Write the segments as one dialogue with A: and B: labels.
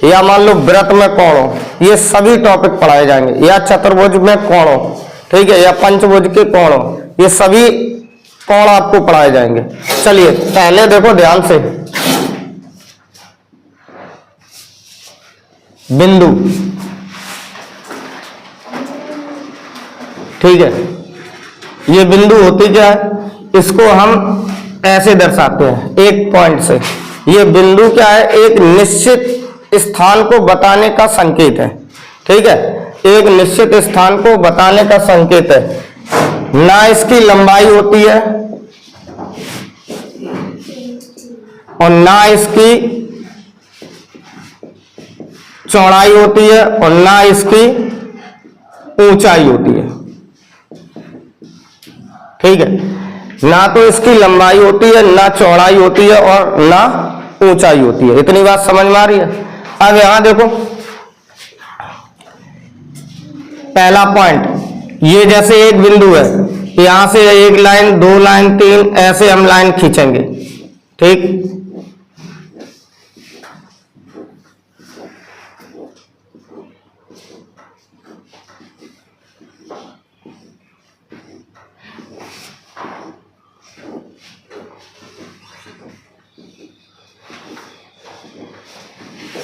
A: या मान लो वृत्त में कोण हो, ये सभी टॉपिक पढ़ाए जाएंगे, या चतुर्भुज में कोण हो, ठीक है, या पंचभुज के कोण हो, ये सभी कोण आपको पढ़ाए जाएंगे। चलिए पहले देखो ध्यान से, बिंदु, ठीक है, ये बिंदु होती क्या है, इसको हम ऐसे दर्शाते हैं एक पॉइंट से। ये बिंदु क्या है, एक निश्चित स्थान को बताने का संकेत है, ठीक है, एक निश्चित स्थान को बताने का संकेत है। ना इसकी लंबाई होती है और ना इसकी चौड़ाई होती है और ना इसकी ऊंचाई होती है, ठीक है, ना तो इसकी लंबाई होती है, ना चौड़ाई होती है और ना ऊंचाई होती है। इतनी बात समझ में आ रही है। अब यहां देखो पहला पॉइंट, ये जैसे एक बिंदु है, यहां से एक लाइन, दो लाइन, तीन, ऐसे हम लाइन खींचेंगे, ठीक,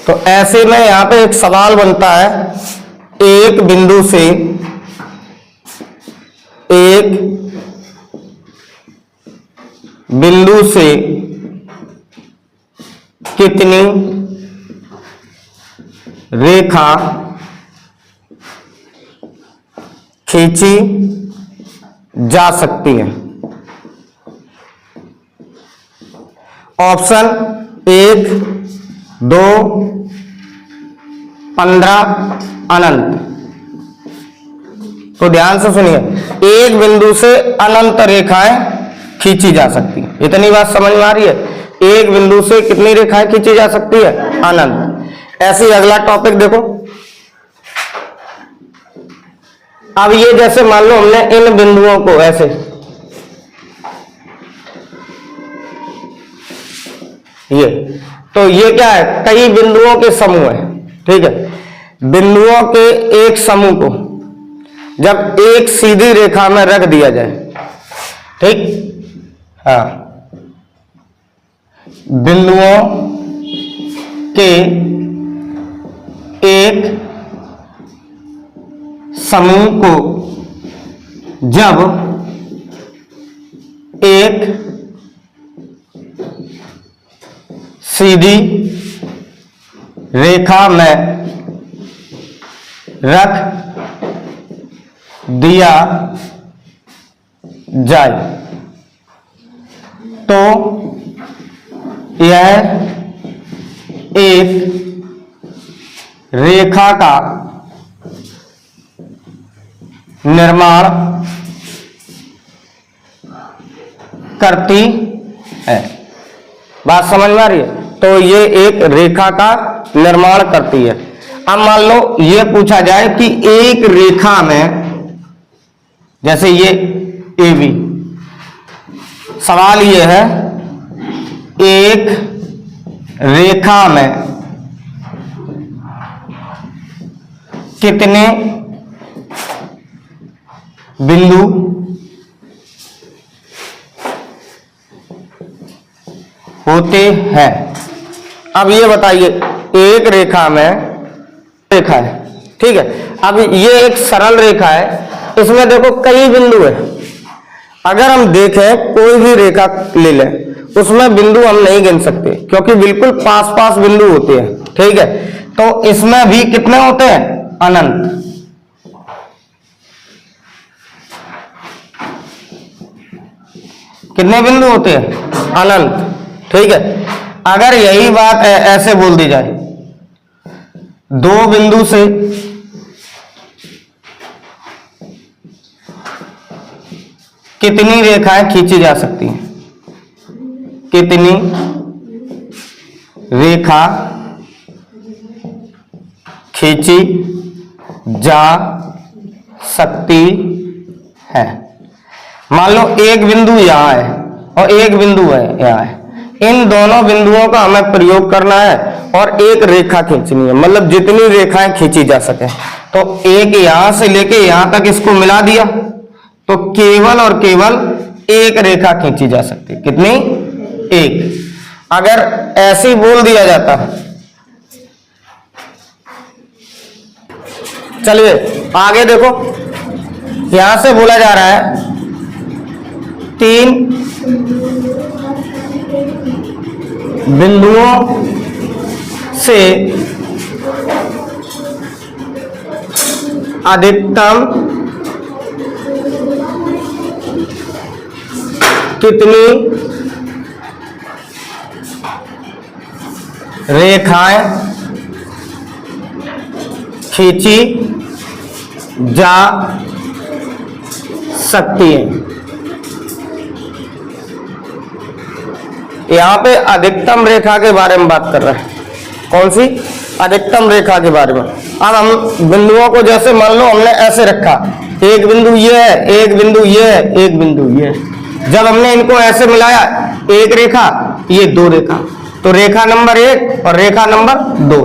A: तो ऐसे में यहां पे एक सवाल बनता है, एक बिंदु से कितनी रेखा खींची जा सकती है। ऑप्शन 1, 2, 15, अनंत। तो ध्यान से सुनिए, एक बिंदु से अनंत रेखाएं खींची जा सकती है। इतनी बात समझ में आ रही है, एक बिंदु से कितनी रेखाएं खींची जा सकती है, अनंत। ऐसे ही अगला टॉपिक देखो, अब ये जैसे मान लो हमने इन बिंदुओं को ऐसे, ये तो ये क्या है, कई बिंदुओं के समूह है, ठीक है, बिंदुओं के एक समूह को जब एक सीधी रेखा में रख दिया जाए, ठीक, हाँ, बिंदुओं के एक समूह को जब एक सीधी रेखा में रख दिया जाए तो यह एक रेखा का निर्माण करती है। बात समझ में आ रही है? तो ये एक रेखा का निर्माण करती है। अब मान लो ये पूछा जाए कि एक रेखा में, जैसे ये AB, सवाल ये है एक रेखा में कितने बिंदु होते हैं। अब ये बताइए, एक रेखा में रेखा है, ठीक है, अब ये एक सरल रेखा है, इसमें देखो कई बिंदु है। अगर हम देखें कोई भी रेखा ले लें, उसमें बिंदु हम नहीं गिन सकते क्योंकि बिल्कुल पास पास बिंदु होते हैं, ठीक है, तो इसमें भी कितने होते हैं, अनंत। कितने बिंदु होते हैं, अनंत, ठीक है। अगर यही बात ऐसे बोल दी जाए, दो बिंदु से कितनी रेखाएं खींची जा सकती हैं, कितनी रेखा खींची जा सकती है। मान लो एक बिंदु यहां है और एक बिंदु है यहां है, इन दोनों बिंदुओं का हमें प्रयोग करना है और एक रेखा खींचनी है, मतलब जितनी रेखाएं खींची जा सके। तो एक यहां से लेके यहां तक इसको मिला दिया तो केवल और केवल एक रेखा खींची जा सकती है। कितनी? एक। अगर ऐसे ही बोल दिया जाता, चलिए आगे देखो, यहां से बोला जा रहा है 3 बिंदुओं से अधिकतम कितनी रेखाएं खींची जा सकती हैं। यहां पे अधिकतम रेखा के बारे में बात कर रहे हैं। कौन सी? अधिकतम रेखा के बारे में। अब हम बिंदुओं को जैसे मान लो हमने ऐसे रखा, एक बिंदु ये है, एक बिंदु ये है, एक बिंदु ये है। जब हमने इनको ऐसे मिलाया, एक रेखा, ये दो रेखा, तो रेखा नंबर 1 और रेखा नंबर 2।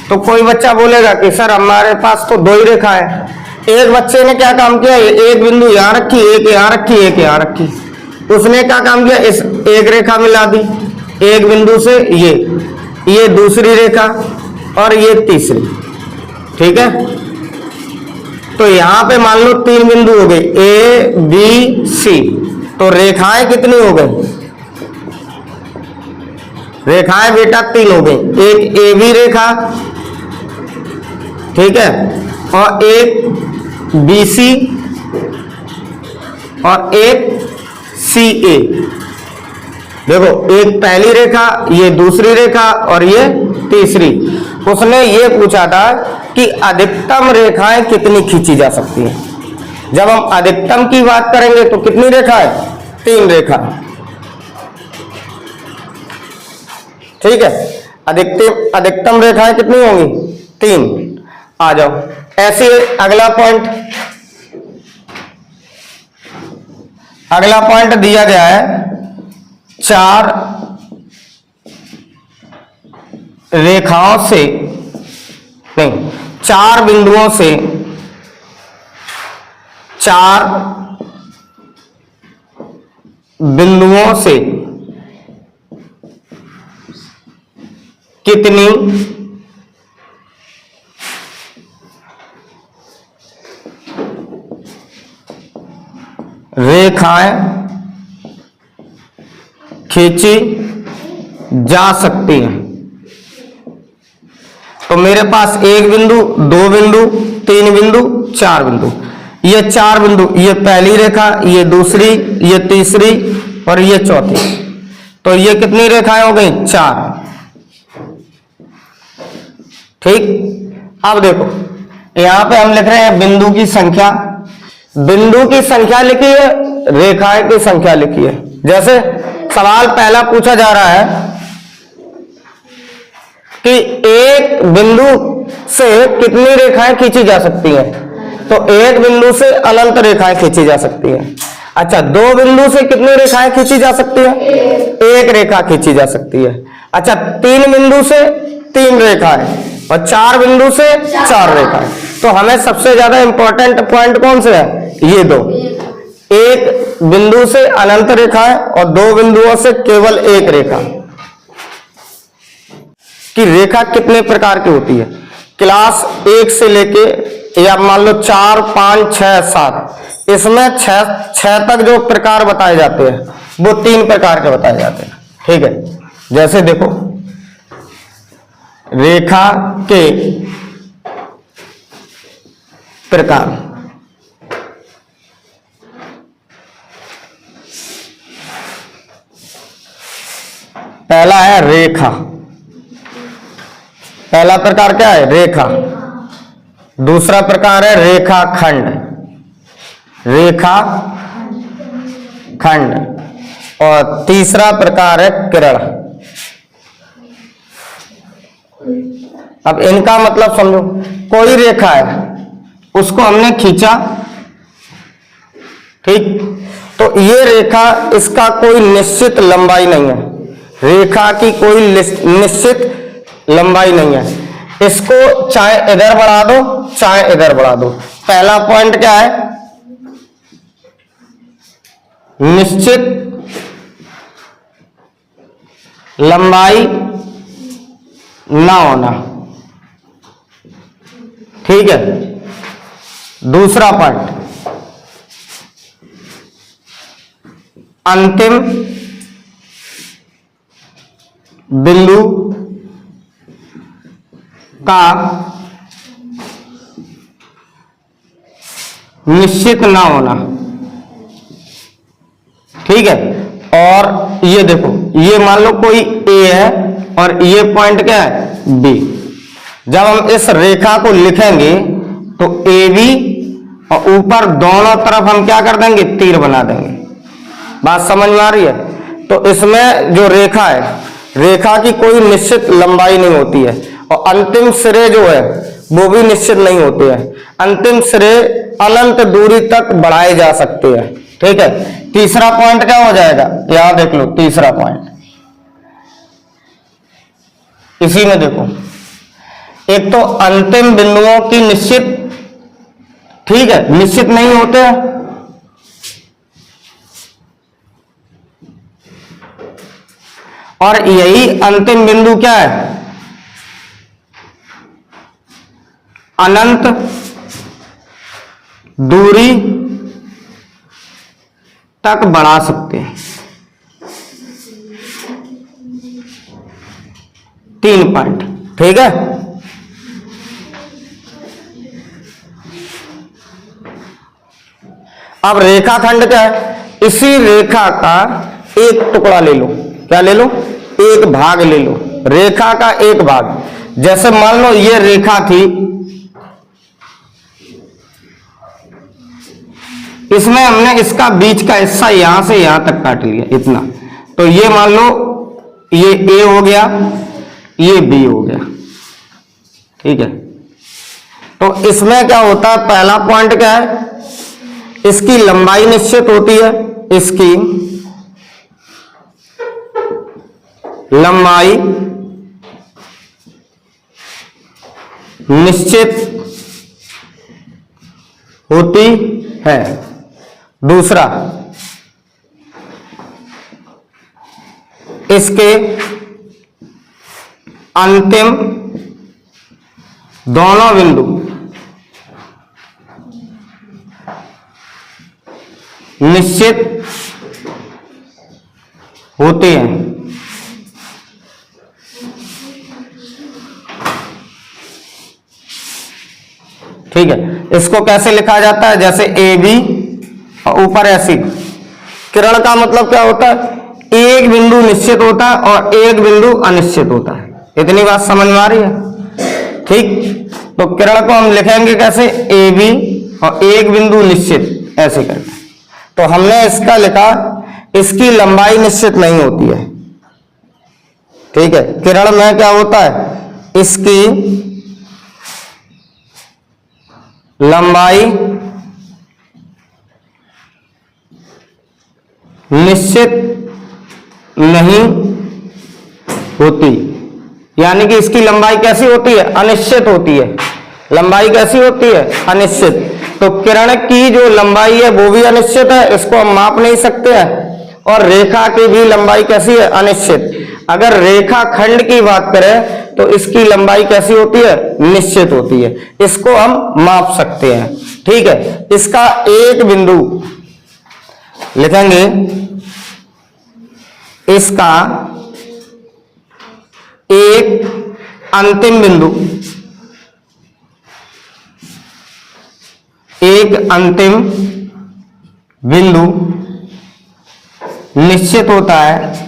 A: तो कोई बच्चा बोलेगा कि सर हमारे पास तो 2 ही रेखा है। एक बच्चे ने क्या काम किया, एक बिंदु यहां रखी, एक यहां रखी, एक यहां रखी। उसने क्या काम किया, इस एक रेखा मिला दी एक बिंदु से, ये दूसरी रेखा और ये तीसरी। ठीक है, तो यहां पे मान लो 3 बिंदु हो गए, ए बी सी। तो रेखाएं कितनी हो गई? रेखाएं बेटा 3 हो गई। एक ए बी रेखा, ठीक है, और एक बी सी और एक सी ए। देखो, एक पहली रेखा, ये दूसरी रेखा और ये तीसरी। उसने ये पूछा था कि अधिकतम रेखाएं कितनी खींची जा सकती हैं। जब हम अधिकतम की बात करेंगे तो कितनी रेखाएं? 3 रेखा। ठीक है, अधिकतम रेखाएं कितनी होंगी? 3। आ जाओ, ऐसे अगला पॉइंट, अगला पॉइंट दिया गया है 4 रेखाओं से, नहीं 4 बिंदुओं से 4 बिंदुओं से कितनी रेखाएं खींची जा सकती हैं। तो मेरे पास 1 बिंदु, 2 बिंदु, 3 बिंदु, 4 बिंदु। ये 4 बिंदु, ये पहली रेखा, ये दूसरी, ये तीसरी और ये चौथी। तो ये कितनी रेखाएं हो गई? 4। ठीक। अब देखो, यहां पे हम लिख रहे हैं बिंदु की संख्या। बिंदु की संख्या लिखी है, रेखाएं की संख्या लिखी है। जैसे सवाल पहला पूछा जा रहा है कि एक बिंदु से कितनी रेखाएं खींची जा सकती हैं, तो एक बिंदु से अनंत रेखाएं खींची जा सकती हैं। अच्छा, 2 बिंदु से कितनी रेखाएं खींची जा सकती है? एक रेखा खींची जा सकती है। अच्छा, 3 बिंदु से 3 रेखाएं और 4 बिंदु से 4 रेखाएं। तो हमें सबसे ज्यादा इंपॉर्टेंट पॉइंट कौन से है? ये 2। एक बिंदु से अनंत रेखाएं और 2 बिंदुओं से केवल एक रेखा। कि रेखा कितने प्रकार की होती है? क्लास 1 से लेके या मान लो 4, 5, 6, 7, इसमें 6 तक जो प्रकार बताए जाते हैं वो 3 प्रकार के बताए जाते हैं। ठीक है, जैसे देखो, रेखा के प्रकार। पहला है रेखा। पहला प्रकार क्या है? रेखा। दूसरा प्रकार है रेखाखंड, रेखा खंड। और तीसरा प्रकार है किरण। अब इनका मतलब समझो, कोई रेखा है, उसको हमने खींचा, ठीक, तो ये रेखा, इसका कोई निश्चित लंबाई नहीं है। रेखा की कोई निश्चित लंबाई नहीं है। इसको चाहे इधर बढ़ा दो चाहे इधर बढ़ा दो। पहला पॉइंट क्या है, निश्चित लंबाई ना होना, ठीक है। दूसरा पॉइंट, अंतिम बिंदु का निश्चित ना होना, ठीक है। और ये देखो, ये मान लो कोई ए है और ये पॉइंट क्या है, बी। जब हम इस रेखा को लिखेंगे तो ए बी और ऊपर दोनों तरफ हम क्या कर देंगे, तीर बना देंगे। बात समझ में आ रही है? तो इसमें जो रेखा है, रेखा की कोई निश्चित लंबाई नहीं होती है और अंतिम सिरे जो है वो भी निश्चित नहीं होते हैं। अंतिम सिरे अनंत दूरी तक बढ़ाए जा सकते हैं, ठीक है। तीसरा पॉइंट क्या हो जाएगा, यहां देख लो तीसरा पॉइंट, इसी में देखो, एक तो अंतिम बिंदुओं की निश्चित, ठीक है, निश्चित नहीं होते हैं। और यही अंतिम बिंदु क्या है, अनंत दूरी तक बढ़ा सकते हैं। 3 पॉइंट, ठीक है। अब रेखाखंड क्या है, इसी रेखा का एक टुकड़ा ले लो, क्या ले लो, एक भाग ले लो, रेखा का एक भाग। जैसे मान लो ये रेखा थी, इसमें हमने इसका बीच का हिस्सा यहां से यहां तक काट लिया, इतना। तो ये मान लो ये ए हो गया, ये बी हो गया, ठीक है। तो इसमें क्या होता है, पहला पॉइंट क्या है, इसकी लंबाई निश्चित होती है, इसकी लंबाई निश्चित होती है। दूसरा, इसके अंतिम दोनों बिंदु निश्चित होते हैं, ठीक है। इसको कैसे लिखा जाता है, जैसे ए बी और ऊपर ऐसी। किरण का मतलब क्या होता है, एक बिंदु निश्चित होता है और एक बिंदु अनिश्चित होता है। इतनी बात समझ में आ रही है, ठीक। तो किरण को हम लिखेंगे कैसे, ए बी और एक बिंदु निश्चित, ऐसे करके। तो हमने इसका लिखा, इसकी लंबाई निश्चित नहीं होती है, ठीक है। किरण में क्या होता है, इसकी लंबाई निश्चित नहीं होती, यानी कि इसकी लंबाई कैसी होती है, अनिश्चित होती है। लंबाई कैसी होती है, अनिश्चित। तो किरण की जो लंबाई है वो भी अनिश्चित है, इसको हम माप नहीं सकते हैं। और रेखा की भी लंबाई कैसी है, अनिश्चित। अगर रेखा खंड की बात करें तो इसकी लंबाई कैसी होती है, निश्चित होती है, इसको हम माप सकते हैं, ठीक है। इसका एक बिंदु लिखेंगे, इसका एक अंतिम बिंदु, एक अंतिम बिंदु निश्चित होता है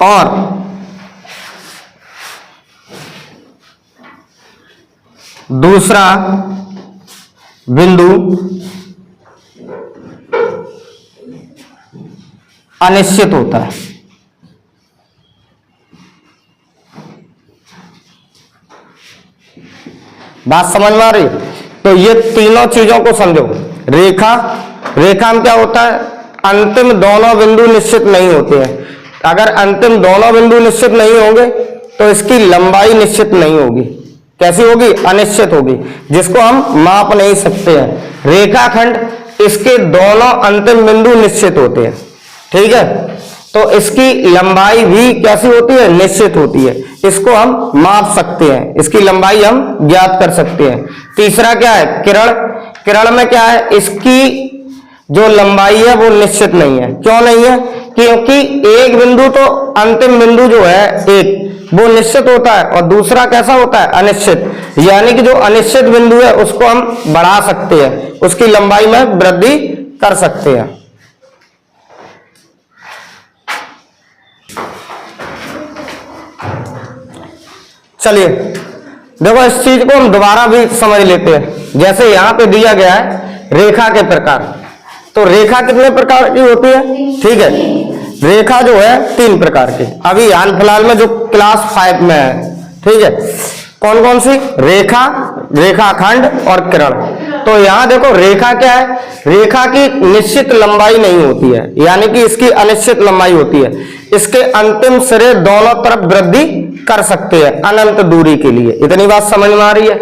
A: और दूसरा बिंदु अनिश्चित होता है। बात समझ में आ रही है? तो ये तीनों चीजों को समझो। रेखा, रेखा में क्या होता है, अंतिम दोनों बिंदु निश्चित नहीं होते हैं। अगर अंतिम दोनों बिंदु निश्चित नहीं होंगे तो इसकी लंबाई निश्चित नहीं होगी। कैसी होगी? अनिश्चित होगी, जिसको हम माप नहीं सकते हैं। रेखाखंड इसके दोनों अंतिम बिंदु निश्चित होते हैं, ठीक है, तो इसकी लंबाई भी कैसी होती है? निश्चित होती है। इसको हम माप सकते हैं, इसकी लंबाई हम ज्ञात कर सकते हैं। तीसरा क्या है? किरण। किरण में क्या है? इसकी जो लंबाई है वो निश्चित नहीं है। क्यों नहीं है? क्योंकि एक बिंदु तो अंतिम बिंदु जो है एक, वो निश्चित होता है और दूसरा कैसा होता है? अनिश्चित। यानी कि जो अनिश्चित बिंदु है उसको हम बढ़ा सकते हैं, उसकी लंबाई में वृद्धि कर सकते हैं। चलिए देखो, इस चीज को हम दोबारा भी समझ लेते हैं। जैसे यहां पे दिया गया है रेखा के प्रकार, तो रेखा कितने प्रकार की होती है? ठीक है, रेखा जो है 3 प्रकार की। अभी हाल फिलहाल में जो क्लास 5 में है, ठीक है, कौन कौन सी? रेखा, रेखाखंड और किरण। तो यहाँ देखो रेखा क्या है? रेखा की निश्चित लंबाई नहीं होती है, यानी कि इसकी अनिश्चित लंबाई होती है। इसके अंतिम सिरे दोनों तरफ वृद्धि कर सकते हैं अनंत दूरी के लिए। इतनी बात समझ में आ रही है?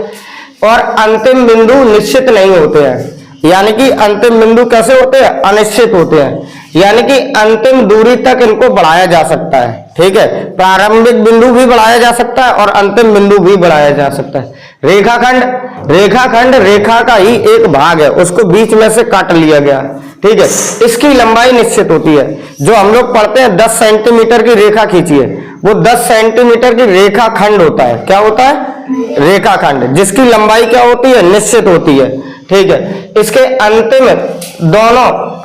A: और अंतिम बिंदु निश्चित नहीं होते हैं, यानी कि अंतिम बिंदु कैसे होते हैं? अनिश्चित होते हैं, यानी कि अंतिम दूरी तक इनको बढ़ाया जा सकता है, ठीक है। प्रारंभिक बिंदु भी बढ़ाया जा सकता है और अंतिम बिंदु भी बढ़ाया जा सकता है। रेखाखंड, रेखाखंड रेखा का ही एक भाग है, उसको बीच में से काट लिया गया, ठीक है। इसकी लंबाई निश्चित होती है। जो हम लोग पढ़ते हैं 10 सेंटीमीटर की रेखा खींचिए, वो 10 सेंटीमीटर की रेखाखंड होता है। क्या होता है? रेखाखंड, जिसकी लंबाई क्या होती है? निश्चित होती है, ठीक है। इसके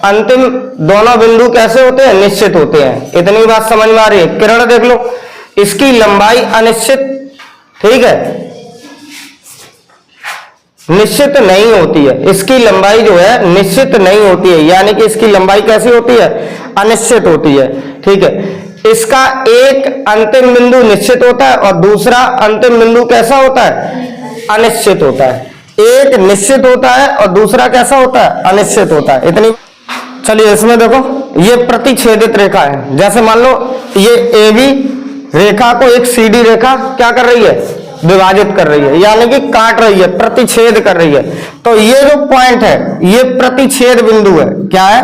A: अंतिम दोनों बिंदु कैसे होते हैं? निश्चित होते हैं। इतनी बात समझ में आ रही है? किरण देख लो, इसकी लंबाई अनिश्चित, ठीक है, निश्चित नहीं होती है। इसकी लंबाई जो है निश्चित नहीं होती है, यानी कि इसकी लंबाई कैसी होती है? अनिश्चित होती है, ठीक है। इसका एक अंतिम बिंदु निश्चित होता है और दूसरा अंतिम बिंदु कैसा होता है? अनिश्चित होता है। एक निश्चित होता है और दूसरा कैसा होता है? अनिश्चित होता है। इतनी। चलिए इसमें देखो, ये प्रतिच्छेदित रेखा है। जैसे मान लो ये AB रेखा को एक CD रेखा क्या कर रही है? विभाजित कर रही है, यानी कि काट रही है, प्रतिच्छेद कर रही है। तो ये जो पॉइंट है ये प्रतिच्छेद बिंदु है। क्या है?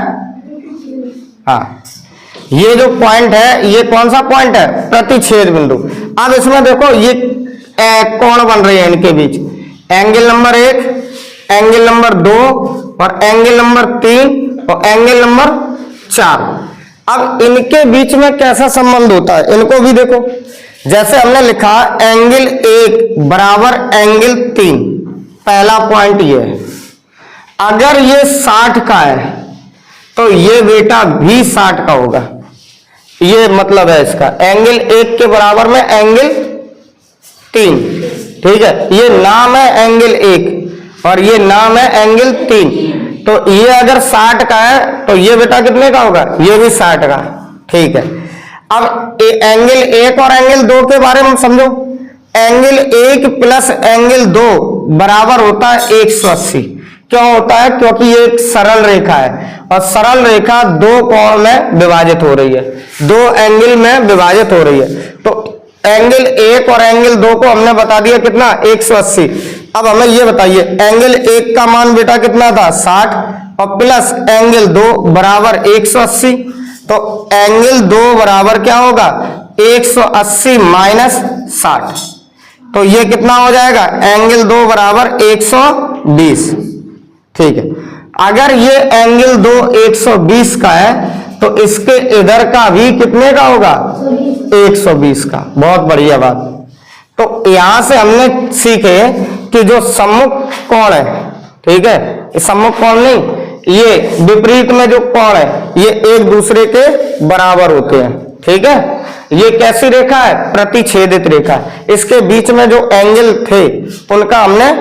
A: हाँ, ये जो पॉइंट है ये कौन सा पॉइंट है? प्रतिच्छेद बिंदु। अब इसमें देखो ये कोण बन रहे हैं इनके बीच, एंगल नंबर 1, एंगल नंबर 2 और एंगल नंबर 3 और एंगल नंबर 4। अब इनके बीच में कैसा संबंध होता है इनको भी देखो। जैसे हमने लिखा एंगल 1 बराबर एंगल 3, पहला पॉइंट ये है। अगर ये 60 का है तो ये बेटा भी 60 का होगा। ये मतलब है इसका, एंगल 1 के बराबर में एंगल 3, ठीक है। ये नाम है एंगल 1 और ये नाम है एंगल 3। तो ये अगर 60 का है तो ये बेटा कितने का होगा? ये भी 60 का, ठीक है। अब एंगल 1 और एंगल 2 के बारे में समझो। एंगल 1 प्लस एंगल 2 बराबर होता है 180। क्यों होता है? क्योंकि ये एक सरल रेखा है और सरल रेखा 2 कोण में विभाजित हो रही है, 2 एंगल में विभाजित हो रही है। तो एंगल 1 और एंगल 2 को हमने बता दिया कितना? 180। अब हमें ये बताइए एंगल 1 का मान बेटा कितना था? 60 और प्लस एंगल 2 बराबर 180। तो एंगल 2 बराबर क्या होगा? 180 माइनस 60। तो ये कितना हो जाएगा? एंगल 2 बराबर 120, ठीक है। अगर ये एंगल 2 120 का है तो इसके इधर का भी कितने का होगा? 120 का। बहुत बढ़िया बात। तो यहां से हमने सीखे कि जो सम्मुख कोण है, ठीक है, सम्मुख कोण नहीं, ये विपरीत में जो कोण है ये एक दूसरे के बराबर होते हैं, ठीक है। ये कैसी रेखा है? प्रतिच्छेदित रेखा। इसके बीच में जो एंगल थे उनका हमने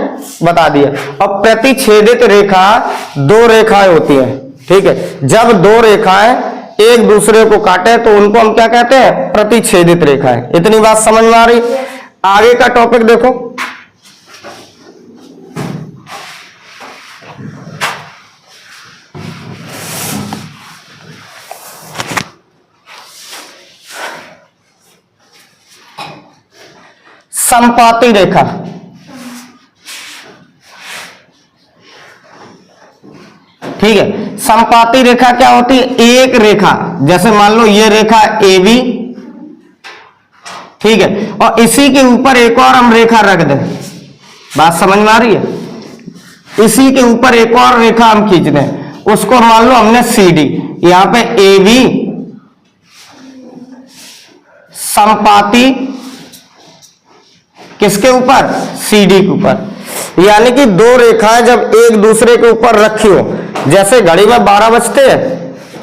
A: बता दिया। अब प्रतिच्छेदित रेखा 2 रेखाएं होती हैं, ठीक है। जब 2 रेखाएं एक दूसरे को काटे तो उनको हम क्या कहते हैं? प्रतिच्छेदित रेखाएं। इतनी बात समझ में आ रही? आगे का टॉपिक देखो। समपाती रेखा। ठीक है, समपाती रेखा क्या होती है? एक रेखा, जैसे मान लो ये रेखा AB, ठीक है, और इसी के ऊपर एक और हम रेखा रख दें, बात समझ में आ रही है? इसी के ऊपर एक और रेखा हम खींच दें, उसको मान लो हमने CD, यहां पे AB समपाती किसके ऊपर? CD के ऊपर। यानी कि दो रेखाएं जब एक दूसरे के ऊपर रखी हो, जैसे घड़ी में 12 बजते हैं,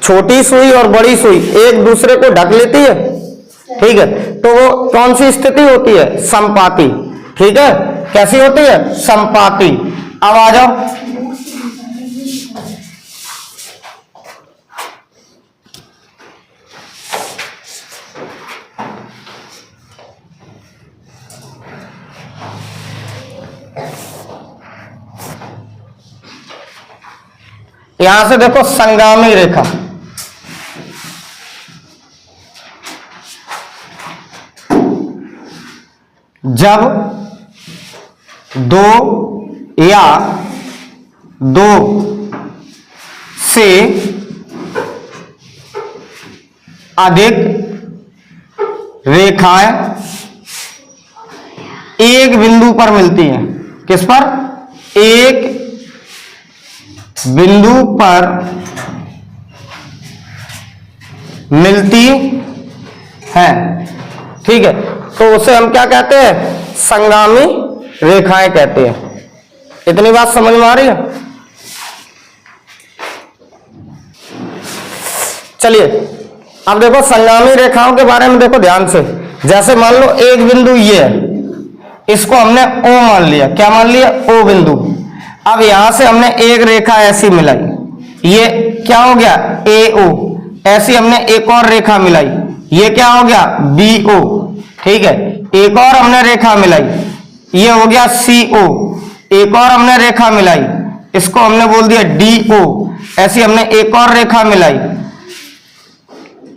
A: छोटी सुई और बड़ी सुई एक दूसरे को ढक लेती है, ठीक है, तो वो कौन सी स्थिति होती है? समपाती। ठीक है, कैसी होती है? समपाती। अब आ जाओ, यहां से देखो संगामी रेखा, जब दो या दो से अधिक रेखाएं एक बिंदु पर मिलती हैं। किस पर? एक बिंदु पर मिलती है, ठीक है, तो उसे हम क्या कहते हैं? संगामी रेखाएं कहते हैं। इतनी बात समझ में आ रही है? चलिए अब देखो संगामी रेखाओं के बारे में देखो ध्यान से। जैसे मान लो एक बिंदु ये है, इसको हमने O मान लिया। क्या मान लिया? O बिंदु। अब यहां से हमने एक रेखा ऐसी मिलाई, ये क्या हो गया? AO। ऐसी हमने एक और रेखा मिलाई, ये क्या हो गया? BO। ठीक है, एक और हमने रेखा मिलाई, ये हो गया CO। एक और हमने रेखा मिलाई, इसको हमने बोल दिया DO। ऐसी हमने एक और रेखा मिलाई,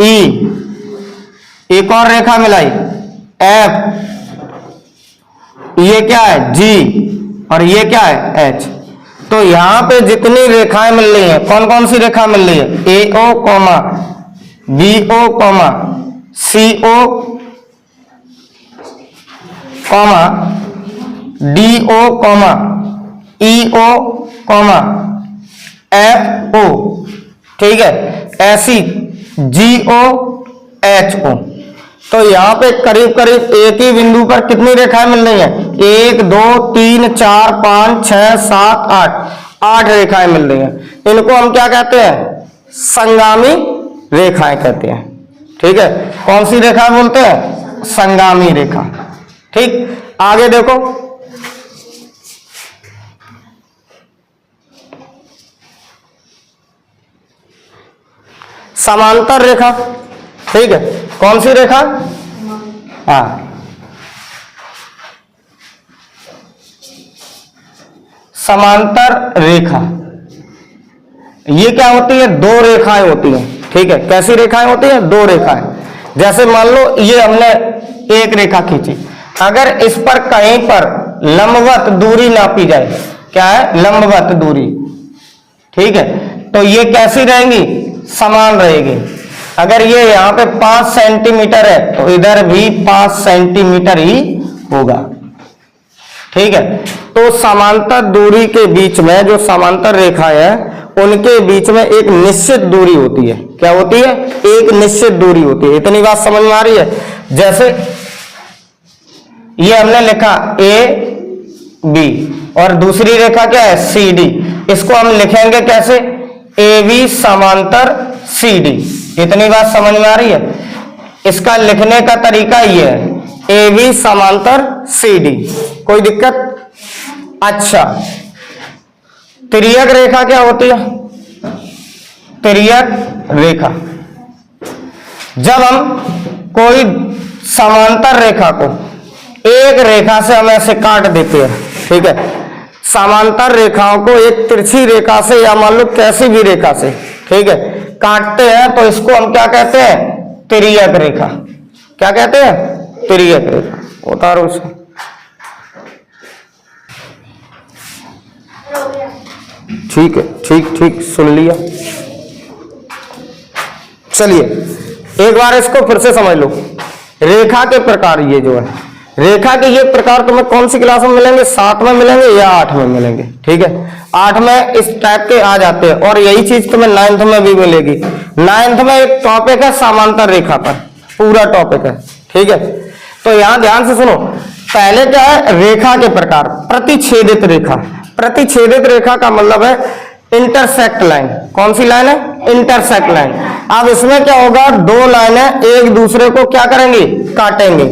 A: E। एक और रेखा मिलाई, F। ये क्या है? G। और ये क्या है? H। तो यहां पे जितनी रेखाएं मिल रही हैं, कौन कौन सी रेखा मिल रही है? AO, BO, CO, DO, EO, FO। ठीक है, ऐसी GO, HO। तो यहां पे करीब करीब एक ही बिंदु पर कितनी रेखाएं मिल रही हैं? 1 2 3 4 5 6 7 8, 8 रेखाएं मिल रही हैं। इनको हम क्या कहते हैं? संगामी रेखाएं कहते हैं। ठीक है, कौन सी रेखा बोलते हैं? संगामी रेखा। ठीक, आगे देखो, समांतर रेखा। ठीक है, कौन सी रेखा? हाँ, समांतर रेखा। ये क्या होती है? दो रेखाएं होती हैं। ठीक है, कैसी रेखाएं होती हैं? दो रेखाएं। जैसे मान लो ये हमने एक रेखा खींची, अगर इस पर कहीं पर लंबवत दूरी नापी जाए, क्या है? लंबवत दूरी। ठीक है, तो ये कैसी रहेंगी? समान रहेगी। अगर ये यहाँ पे 5 सेंटीमीटर है तो इधर भी 5 सेंटीमीटर ही होगा। ठीक है, तो समांतर दूरी के बीच में जो समांतर रेखा है, उनके बीच में एक निश्चित दूरी होती है। क्या होती है? एक निश्चित दूरी होती है। इतनी बात समझ में आ रही है? जैसे ये हमने लिखा AB और दूसरी रेखा क्या है? CD। इसको हम लिखेंगे कैसे? AB समांतर CD। इतनी बात समझ में आ रही है? इसका लिखने का तरीका ये है, AB समांतर CD। कोई दिक्कत? अच्छा, तिर्यक रेखा क्या होती है? तिर्यक रेखा, जब हम कोई समांतर रेखा को एक रेखा से हम ऐसे काट देते हैं। ठीक है, समांतर रेखाओं को एक तिरछी रेखा से या मान लो कैसी भी रेखा से, ठीक है, काटते हैं, तो इसको हम क्या कहते हैं? तिर्यक रेखा। क्या कहते हैं? तिर्यक रेखा। उतारो उसे। ठीक है, ठीक ठीक सुन लिया। चलिए एक बार इसको फिर से समझ लो। रेखा के प्रकार ये जो है, रेखा के ये प्रकार तुम्हें कौन सी क्लास में मिलेंगे, 7 में मिलेंगे या 8 में मिलेंगे। ठीक है, 8 में इस टाइप के आ जाते हैं और यही चीज तुम्हें 9th में भी मिलेगी। 9th में एक टॉपिक है समांतर रेखा पर, पूरा टॉपिक है। ठीक है, तो यहां ध्यान से सुनो। पहले क्या है, रेखा के प्रकार। प्रतिच्छेदित रेखा, प्रतिच्छेदित रेखा का मतलब है इंटरसेक्ट लाइन। कौन सी लाइन है, इंटरसेक्ट लाइन। अब इसमें क्या होगा, दो लाइनें एक दूसरे को क्या करेंगे, काटेंगे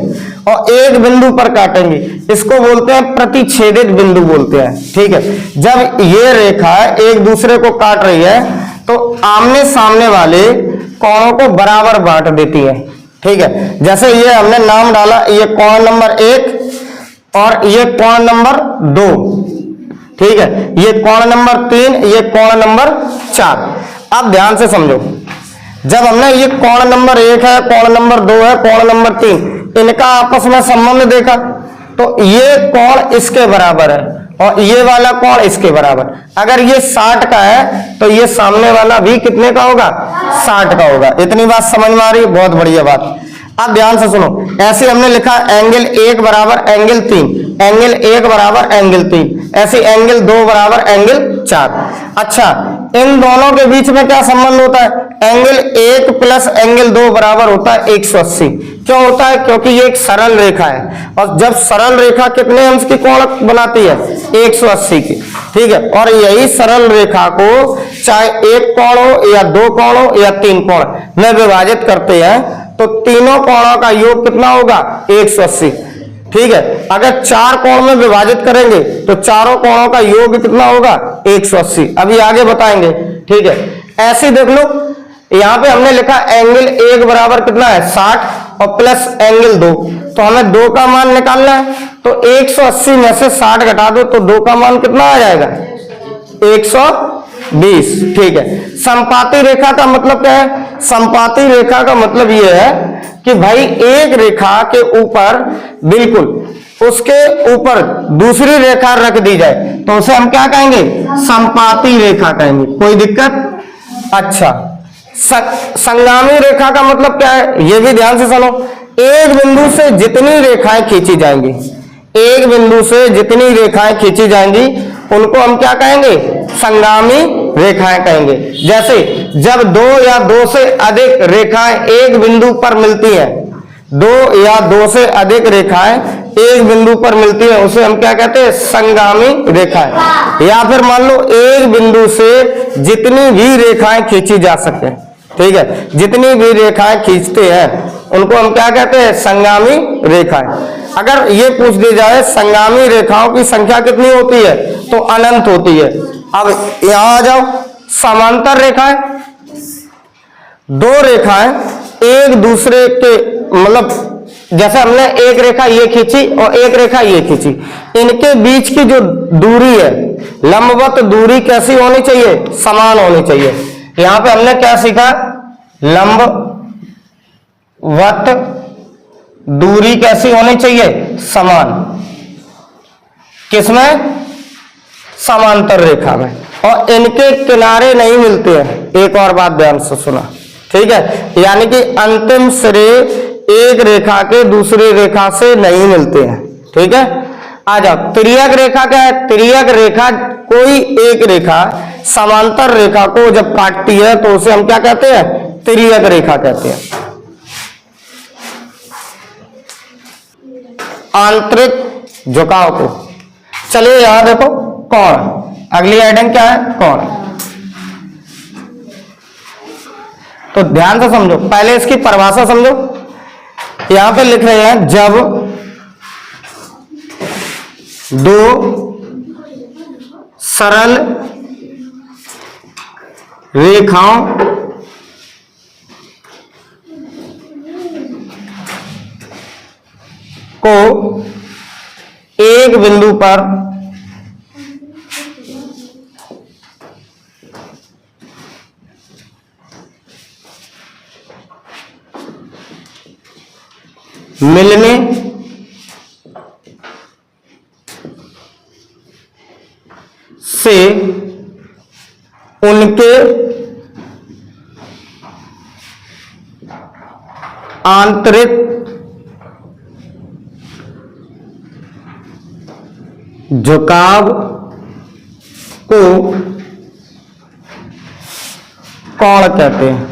A: और एक बिंदु पर काटेंगे। इसको बोलते हैं प्रतिच्छेदित बिंदु बोलते हैं। ठीक है, जब ये रेखा एक दूसरे को काट रही है तो आमने सामने वाले कोणों को बराबर बांट देती है। ठीक है, जैसे ये हमने नाम डाला, ये कोण नंबर 1 और ये कोण नंबर 2। ठीक है, ये कोण नंबर 3, ये कोण नंबर 4। अब ध्यान से समझो, जब हमने ये कोण नंबर 1 है, कोण नंबर 2 है, कोण नंबर 3, इनका आपस में संबंध देखा तो ये कोण इसके बराबर है और ये वाला कोण इसके बराबर। अगर ये 60 का है तो ये सामने वाला भी कितने का होगा, 60 का होगा। इतनी बात समझ में आ रही है, बहुत बढ़िया बात। अब ध्यान से सुनो, ऐसे हमने लिखा एंगल 1 बराबर एंगल 3, एंगल 1 बराबर एंगल 3, ऐसे एंगल 2 बराबर एंगल 4। अच्छा, इन दोनों के बीच में क्या संबंध होता है, एंगल 1 प्लस एंगल 2 बराबर होता है 180। क्यों होता है, क्योंकि ये एक सरल रेखा है और जब सरल रेखा कितने अंश की कोण बनाती है, 180 की। ठीक है, और यही सरल रेखा को चाहे एक कोण हो या 2 कोण हो या 3 कोण में विभाजित करते हैं तो तीनों कोणों का योग कितना होगा, 180। ठीक है, अगर 4 कोण में विभाजित करेंगे तो चारों कोणों का योग कितना होगा, 180। अभी आगे बताएंगे। ठीक है, ऐसे देख लो, यहां पे हमने लिखा एंगल 1 बराबर कितना है, 60 और प्लस एंगल 2, तो हमें 2 का मान निकालना है। तो 180 में से 60 घटा दो तो 2 का मान कितना आ जाएगा, 120। ठीक है, संपाती रेखा का मतलब क्या है, संपाती रेखा का मतलब यह है कि भाई एक रेखा के ऊपर बिल्कुल उसके ऊपर दूसरी रेखा रख दी जाए तो उसे हम क्या कहेंगे, संपाती रेखा कहेंगे। कोई दिक्कत? अच्छा, संगामी रेखा का मतलब क्या है, ये भी ध्यान से सुनो। एक बिंदु से जितनी रेखाएं खींची जाएंगी, एक बिंदु से जितनी रेखाएं खींची जाएंगी उनको हम क्या कहेंगे, संगामी रेखाएं कहेंगे। जैसे जब 2 या 2 से अधिक रेखाएं एक बिंदु पर मिलती हैं, 2 या 2 से अधिक रेखाएं एक बिंदु पर मिलती है उसे हम क्या कहते हैं, संगामी रेखाएं। या फिर मान लो एक बिंदु से जितनी भी रेखाएं खींची जा सके, ठीक है, जितनी भी रेखाएं खींचते हैं उनको हम क्या कहते हैं, संगामी रेखाएं। अगर ये पूछ दी जाए संगामी रेखाओं की संख्या कितनी होती है तो अनंत होती है। अब यहां आ जाओ, समांतर रेखाएं, 2 रेखाएं एक दूसरे के मतलब जैसे हमने एक रेखा ये खींची और एक रेखा ये खींची, इनके बीच की जो दूरी है, लंबवत दूरी कैसी होनी चाहिए, समान होनी चाहिए। यहां पे हमने क्या सीखा, लंबवत दूरी कैसी होनी चाहिए, समान। किसमें, समांतर रेखा में। और इनके किनारे नहीं मिलते हैं। एक और बात ध्यान से सुना, ठीक है, यानी कि अंतिम सिरे एक रेखा के दूसरी रेखा से नहीं मिलते हैं। ठीक है, आ जाओ, तिर्यक रेखा क्या है, तिर्यक रेखा कोई एक रेखा समांतर रेखा को जब काटती है तो उसे हम क्या कहते हैं, तिर्यक रेखा कहते हैं। आंतरिक झुकाव को, चलिए यहां देखो कोण, अगली हेडिंग क्या है, कोण। तो ध्यान से समझो, पहले इसकी परिभाषा समझो। यहां पे लिख रहे हैं जब 2 सरल रेखाओं को एक बिंदु पर मिलने से इनके आंतरिक झुकाव को कोण कहते हैं।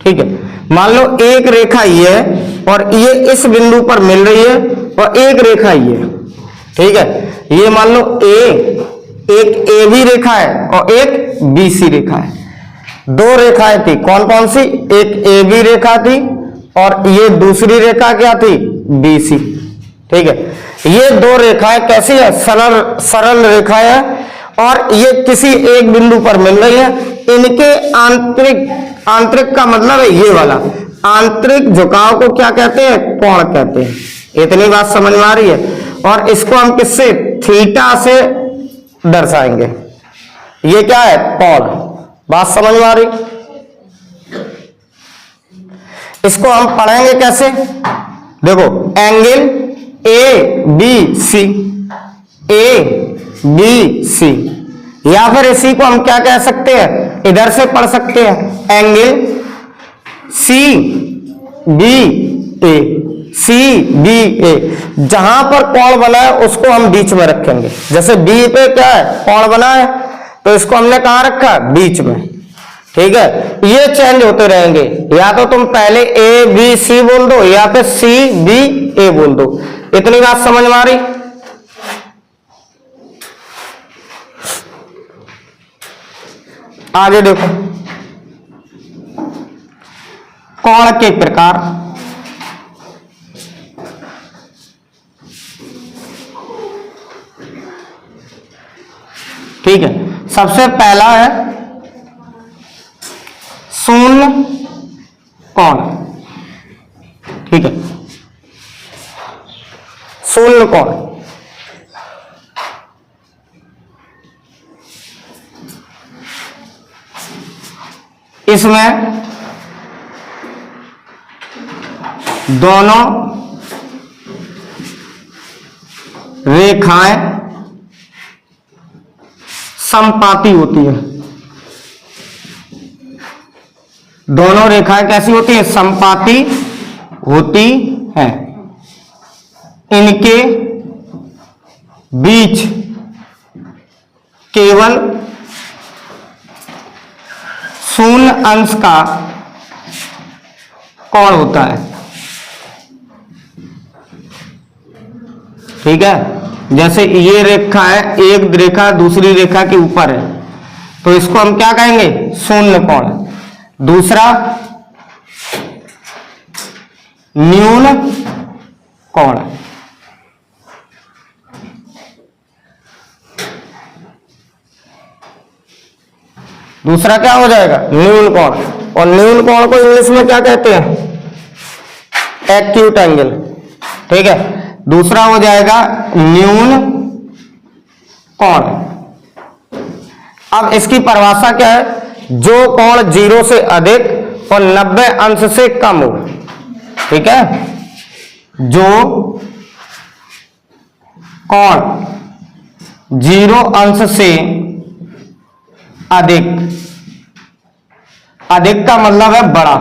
A: ठीक है, मान लो एक रेखा ये है और ये इस बिंदु पर मिल रही है और एक रेखा ये है। ठीक है, ये मान लो एक ए बी रेखा है और एक बी सी रेखा है। दो रेखाएं थी, कौन कौन सी? एक ए बी रेखा थी और ये दूसरी रेखा क्या थी? B C. ठीक है, ये दो रेखाएं कैसी है? सरल रेखाएं है और ये किसी एक बिंदु पर मिल रही है। इनके आंतरिक का मतलब है ये वाला आंतरिक झुकाव को क्या कहते हैं? कोण कहते हैं। इतनी बात समझ में आ रही है? और इसको हम किससे? थीटा से दर्शाएंगे। ये क्या है? कोण। बात समझ में आ रही? इसको हम पढ़ेंगे कैसे? देखो, angle A B C, A B C, या फिर इसी को हम क्या कह सकते हैं? इधर से पढ़ सकते हैं, एंगल सी बी ए, सी बी ए। जहां पर कोण बना है उसको हम बीच में रखेंगे। जैसे बी पे क्या है? कोण बना है, तो इसको हमने कहां रखा? बीच में। ठीक है, ये चेंज होते रहेंगे, या तो तुम पहले ए बी सी बोल दो या फिर सी बी ए बोल दो। इतनी बात समझ में आ रही? आगे देखो, कोण के प्रकार। ठीक है, सबसे पहला है शून्य कोण। ठीक है, शून्य कोण। इसमें दोनों रेखाएं समपाती होती है। दोनों रेखाएं कैसी होती है? समपाती होती हैं। इनके बीच केवल शून्य अंश का कोण होता है। ठीक है, जैसे ये रेखा है, एक रेखा दूसरी रेखा के ऊपर है, तो इसको हम क्या कहेंगे? शून्य कोण। दूसरा न्यून कोण। दूसरा क्या हो जाएगा? न्यून कोण। और न्यून कोण को इंग्लिश में क्या कहते हैं? Acute angle. ठीक है, दूसरा हो जाएगा न्यून कोण। अब इसकी परिभाषा क्या है? जो कोण 0 से अधिक और 90 अंश से कम हो। ठीक है, जो कोण 0 अंश से अधिक, अधिक का मतलब है बड़ा,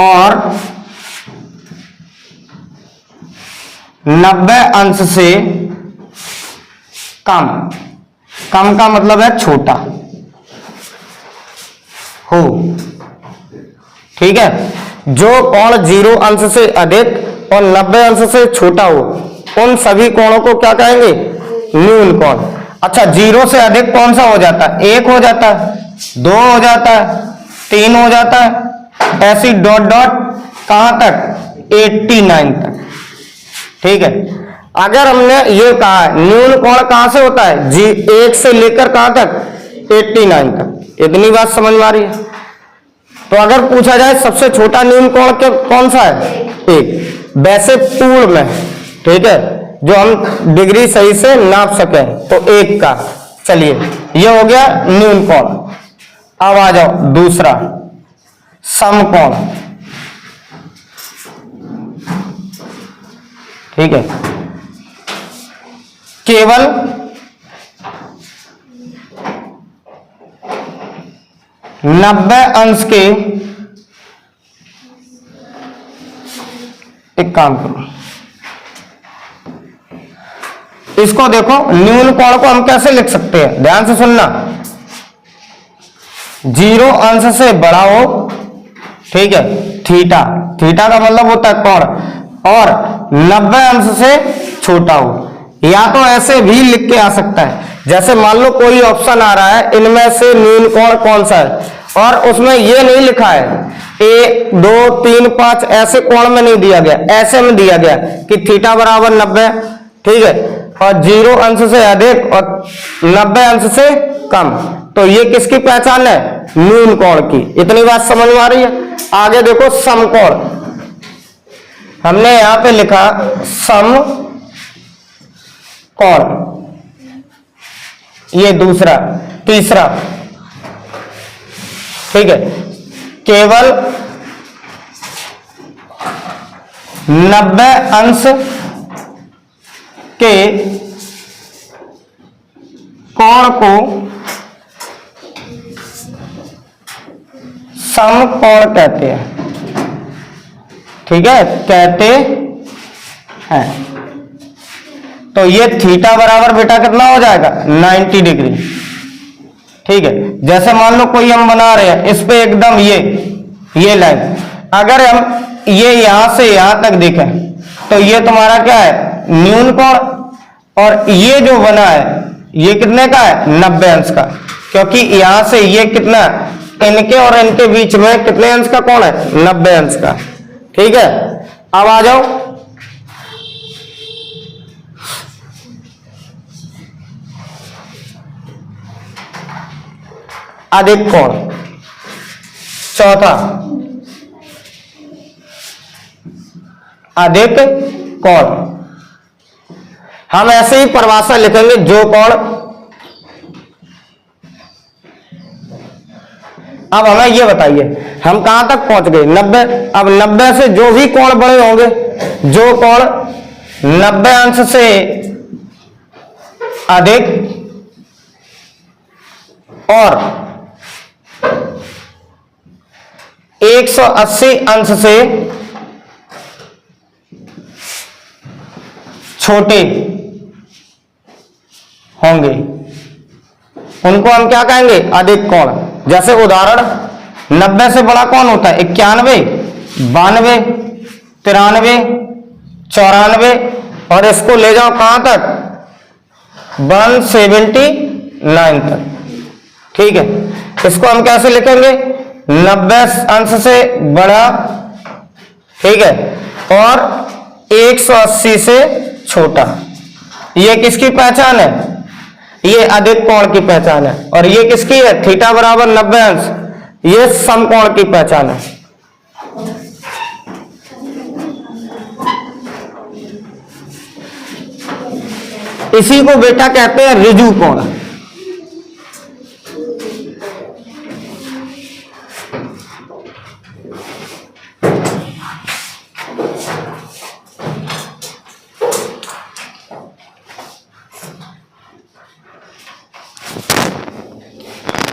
A: और 90 अंश से कम, कम का मतलब है छोटा हो। ठीक है, जो कोण 0 अंश से अधिक और 90 अंश से छोटा हो, उन सभी कोणों को क्या कहेंगे? न्यून कोण। अच्छा, 0 से अधिक कौन सा हो जाता है? 1 हो जाता है, 2 हो जाता है, 3 हो जाता है, ऐसी डॉट डॉट कहां तक? 89 तक। ठीक है, अगर हमने ये कहा न्यून कोण कहां से होता है? 1 से लेकर कहां तक? 89 तक। इतनी बात समझ में आ रही है? तो अगर पूछा जाए सबसे छोटा न्यून कोण कौन सा है? 1। वैसे पूर्ण में, ठीक है, जो हम डिग्री सही से नाप सके, तो 1 का। चलिए, ये हो गया न्यून कोण। अब आ जाओ दूसरा, समकोण। ठीक है, केवल नब्बे अंश के, एक काम करो, इसको देखो, न्यून कोण को हम कैसे लिख सकते हैं, ध्यान से सुनना। 0 अंश से बड़ा हो, ठीक है, थीटा, थीटा का मतलब होता है कोण, और 90 अंश से छोटा हो। या तो ऐसे भी लिख के आ सकता है, जैसे मान लो कोई ऑप्शन आ रहा है, इनमें से न्यून कोण कौन सा है, और उसमें ये नहीं लिखा है 1 2 3 5, ऐसे कोण में नहीं दिया गया, ऐसे में दिया गया कि थीटा बराबर 90, ठीक है, और 0 अंश से अधिक और 90 अंश से कम, तो ये किसकी पहचान है, न्यून कोण की। इतनी बात समझ में आ रही है। आगे देखो समकोण, हमने यहां पे लिखा सम कोण, ये दूसरा, तीसरा, ठीक है, केवल 90 अंश के कोण को समकोण कहते हैं, ठीक है, कहते हैं। तो ये थीटा बराबर बेटा कितना हो जाएगा, 90 डिग्री, ठीक है। जैसे मान लो कोई हम बना रहे हैं, इस पे एकदम ये लाइन, अगर हम ये यहां से यहां तक देखें तो ये तुम्हारा क्या है, न्यून कोण, और ये जो बना है ये कितने का है, 90 अंश का, क्योंकि यहां से ये कितना, इनके और इनके बीच में कितने अंश का कोण है, 90 अंश का, ठीक है। अब आ जाओ, अधिक कोण, चौथा, अधिक कोण, हम ऐसे ही परिभाषा लिखेंगे, जो कोण, अब हमें ये बताइए हम कहां तक पहुंच गए, 90। अब 90 से जो भी कोण बड़े होंगे, जो कोण 90 अंश से अधिक और 180 अंश से छोटे होंगे, उनको हम क्या कहेंगे, अधिक कोण। जैसे उदाहरण, 90 से बड़ा कौन होता है, 91, 92, 93, 94, और इसको ले जाओ कहां तक, 179 तक, ठीक है। इसको हम कैसे लिखेंगे, 90 अंश से बड़ा, ठीक है, और 180 से छोटा। ये किसकी पहचान है, ये अधिक कोण की पहचान है। और ये किसकी है, थीटा बराबर 90 अंश, ये समकोण की पहचान है। इसी को बेटा कहते हैं ऋजु कोण।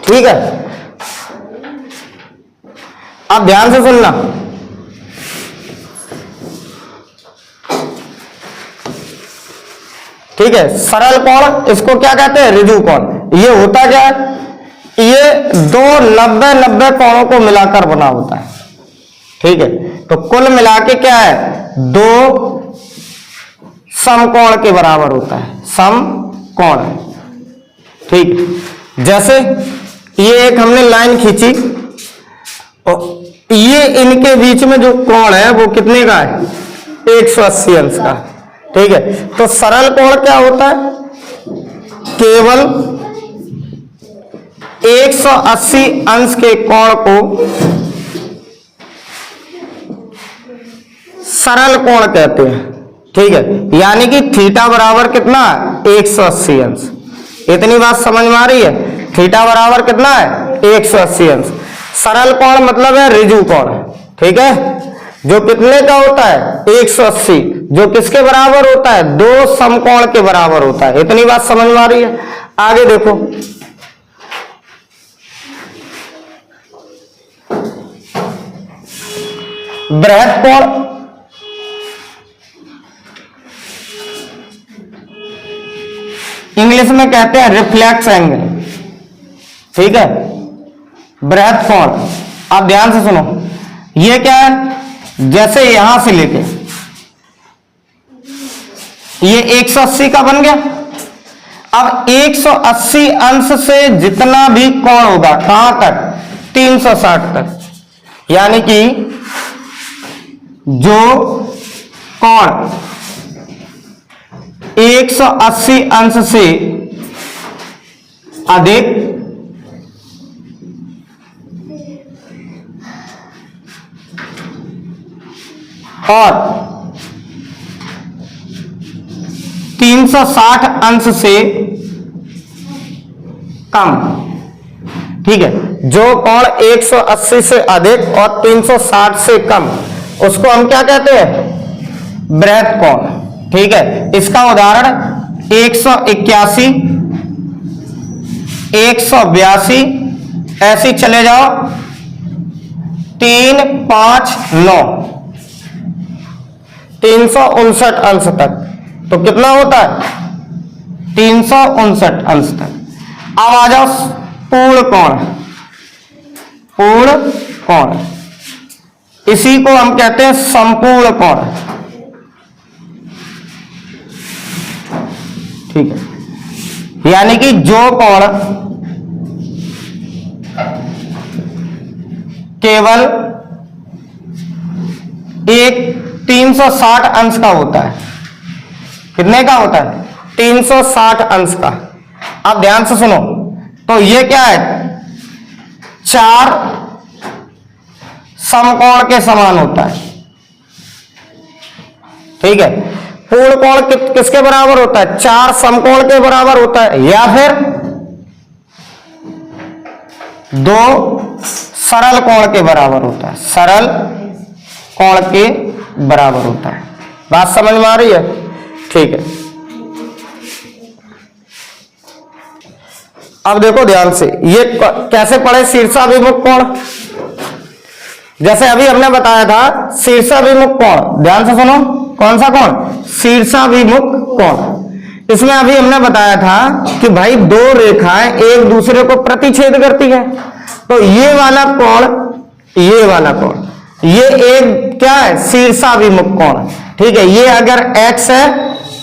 A: ठीक है, अब ध्यान से सुनना, ठीक है। सरल कोण इसको क्या कहते हैं, ऋजु कोण। ये होता क्या है, ये दो 90-90 कोणों को मिलाकर बना होता है, ठीक है। तो कुल मिला के क्या है, दो समकोण के बराबर होता है, समकोण, ठीक। जैसे ये एक हमने लाइन खींची, और ये इनके बीच में जो कोण है वो कितने का है, 180 अंश का, ठीक है। तो सरल कोण क्या होता है, केवल 180 अंश के कोण को सरल कोण कहते हैं, ठीक है। यानी कि थीटा बराबर कितना है, 180 अंश। इतनी बात समझ में आ रही है, थीटा बराबर कितना है, 180 अंश। सरल कोण मतलब है ऋजु कोण, ठीक है, जो कितने का होता है, 180, जो किसके बराबर होता है, दो समकोण के बराबर होता है। इतनी बात समझ में आ रही है। आगे देखो, बृहत कोण, इंग्लिश में कहते हैं रिफ्लेक्स एंगल, ठीक है। बृहत कोण, आप ध्यान से सुनो, ये क्या है, जैसे यहां से लेके ये 180 का बन गया। अब 180 अंश से जितना भी कोण होगा, कहां तक, 360 तक, यानी कि जो कोण 180 अंश से अधिक और 360 अंश से कम, ठीक है। जो कोण 180 से अधिक और 360 से कम, उसको हम क्या कहते हैं, बृहत कोण, ठीक है। इसका उदाहरण 181, 182, ऐसे चले जाओ, 3, 5, 9, 359 अंश तक। तो कितना होता है, 359 अंश तक। अब आ जाओ पूर्ण कोण, पूर्ण कोण, इसी को हम कहते हैं संपूर्ण कोण, ठीक है। यानी कि जो कोण केवल एक 360 अंश का होता है, कितने का होता है, 360 अंश का। अब ध्यान से सुनो, तो ये क्या है, 4 समकोण के समान होता है, ठीक है। पूर्ण कोण किसके बराबर होता है, 4 समकोण के बराबर होता है, या फिर 2 सरल कोण के बराबर होता है, सरल कोण के बराबर होता है। बात समझ में आ रही है, ठीक है। अब देखो ध्यान से, ये कैसे पढ़े, शीर्षाभिमुख कोण, जैसे अभी हमने बताया था शीर्षाभिमुख कोण, ध्यान से सुनो, कौन सा कोण, शीर्षाभिमुख कोण। इसमें अभी हमने बताया था कि भाई दो रेखाएं एक दूसरे को प्रतिच्छेद करती है, तो ये वाला कोण, ये वाला कोण, ये एक क्या है, शीर्षाभिमुख कोण, ठीक है। ये अगर x है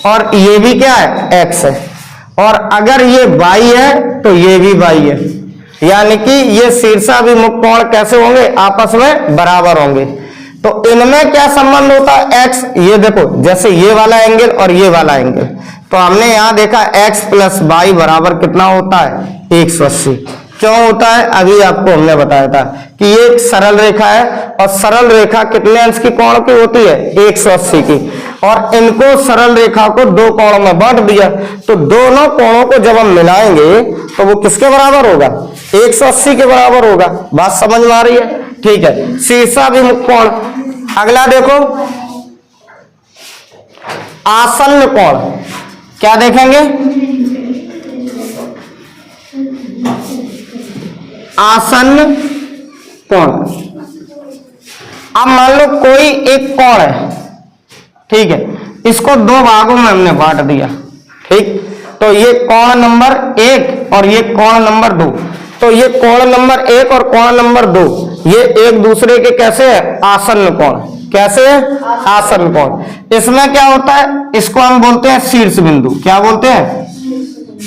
A: और ये भी क्या है, x है, और अगर ये y है तो ये भी y है, यानी कि ये शीर्षाभिमुख कोण कैसे होंगे, आपस में बराबर होंगे। तो इनमें क्या संबंध होता है, x, ये देखो जैसे ये वाला एंगल और ये वाला एंगल, तो हमने यहां देखा x प्लस y बराबर कितना होता है, 180। क्यों होता है, अभी आपको हमने बताया था कि ये एक सरल रेखा है, और सरल रेखा कितने अंश की कोण की होती है, 180 की, और इनको सरल रेखा को दो कोणों में बांट दिया, तो दोनों कोणों को जब हम मिलाएंगे तो वो किसके बराबर होगा, 180 के बराबर होगा। बात समझ में आ रही है, ठीक है। शीर्षाभिमुख कोण। अगला देखो आसन्न कोण, क्या देखेंगे, आसन्न कोण। अब मान लो कोई एक कोण है, ठीक है, इसको दो भागों में हमने बांट दिया, ठीक, तो ये कोण नंबर 1 और ये कोण नंबर 2, तो ये कोण नंबर 1 और कोण नंबर 2 ये एक दूसरे के कैसे है, आसन्न कोण, कैसे है, आसन्न कोण। इसमें क्या होता है, इसको हम बोलते हैं शीर्ष बिंदु, क्या बोलते हैं,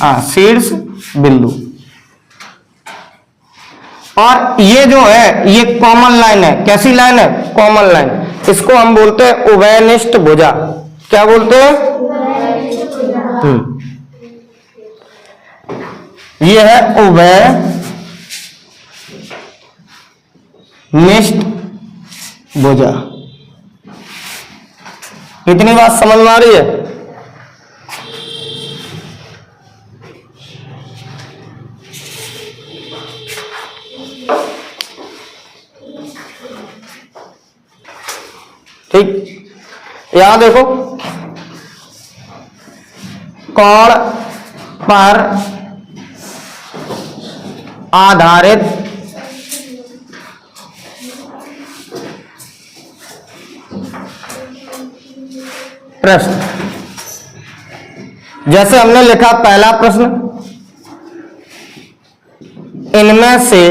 A: हाँ, शीर्ष बिंदु। और ये जो है ये कॉमन लाइन है, कैसी लाइन है, कॉमन लाइन, इसको हम बोलते हैं उभयनिष्ठ भुजा, क्या बोलते हैं, ये है उभयनिष्ठ भुजा। इतनी बात समझ में आ रही है, ठीक। यहां देखो कोण पर आधारित प्रश्न। जैसे हमने लिखा पहला प्रश्न, इनमें से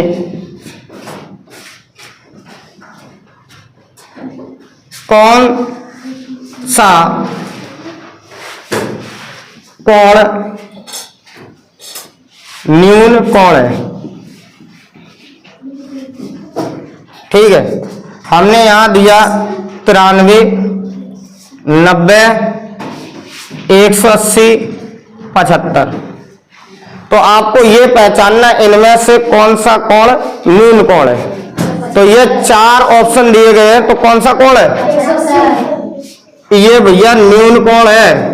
A: कौन सा कोण न्यून कोण है। ठीक है, हमने यहां दिया 93, 90, 180, 75। तो आपको ये पहचानना इनमें से कौन सा कोण न्यून कोण है। तो ये 4 ऑप्शन दिए गए हैं, तो कौन सा कोण है? ये भैया न्यून कोण है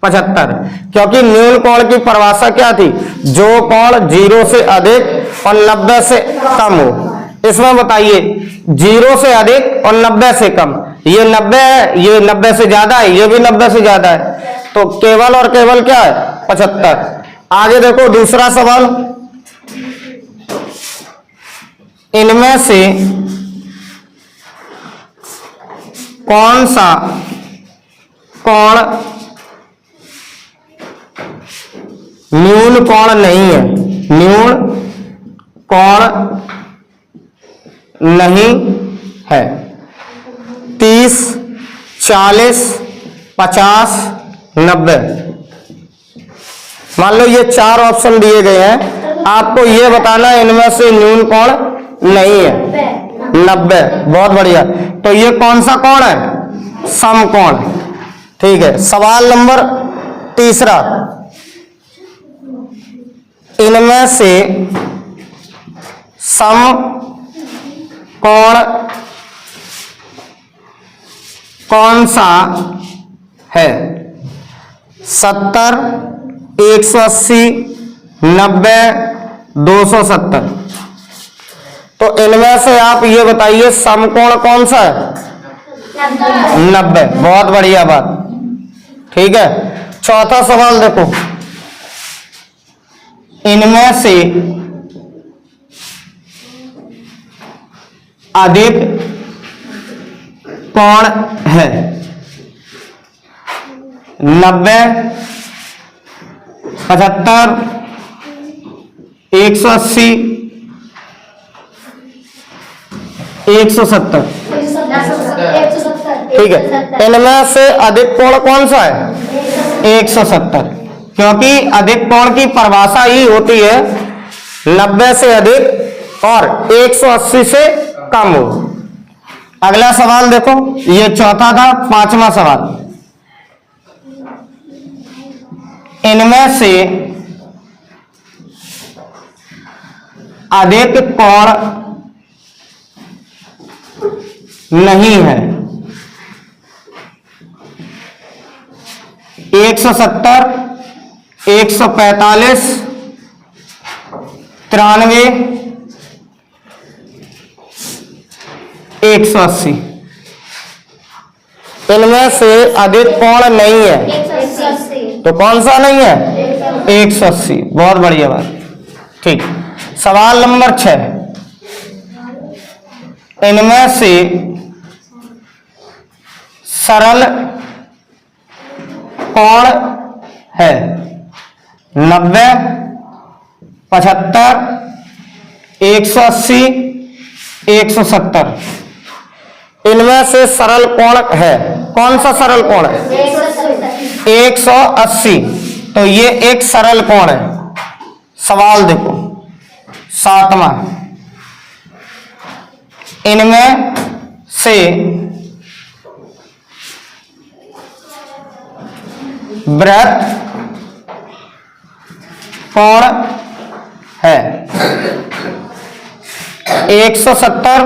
A: 75, क्योंकि न्यून कोण की परिभाषा क्या थी? जो कोण 0 से अधिक और 90 से कम हो। इसमें बताइए 0 से अधिक और 90 से कम, ये 90 है, ये 90 से ज्यादा है, ये भी 90 से ज्यादा है, तो केवल और केवल क्या है? 75। आगे देखो दूसरा सवाल, इनमें से कौन सा कोण न्यून कोण नहीं है। न्यून कोण नहीं है। 30, 40, 50, 90। मान लो ये 4 ऑप्शन दिए गए हैं, आपको ये बताना है इनमें से न्यून कोण नहीं है। 90, बहुत बढ़िया। तो ये कौन सा कोण है? समकोण। ठीक है, सवाल नंबर तीसरा, इनमें से समकोण कौन सा है? 70, 180, 90, 270। तो इनमें से आप ये बताइए समकोण कौन सा है? 90। बहुत बढ़िया बात। ठीक है, चौथा सवाल देखो, इनमें से अधिक कोण है? 90, 75, 180, 170। ठीक है, इनमें से अधिक कोण कौन सा है? 170, क्योंकि अधिक कोण की परिभाषा ही होती है 90 से अधिक और 180 से कम हो। अगला सवाल देखो, ये चौथा था, पांचवा सवाल, इनमें से अधिक कोण नहीं है। 170, 145, 93, 180। इनमें से अधिक कोण नहीं है, तो कौन सा नहीं है? 180। बहुत बढ़िया बात। ठीक, सवाल नंबर 6, इनमें से सरल कोण है? 90, 75, 180, 170। इनमें से सरल कोण है, कौन सा सरल कोण है? 180। तो ये एक सरल कोण है। सवाल देखो सातवां, इनमें से वृत्त कोण है? 170,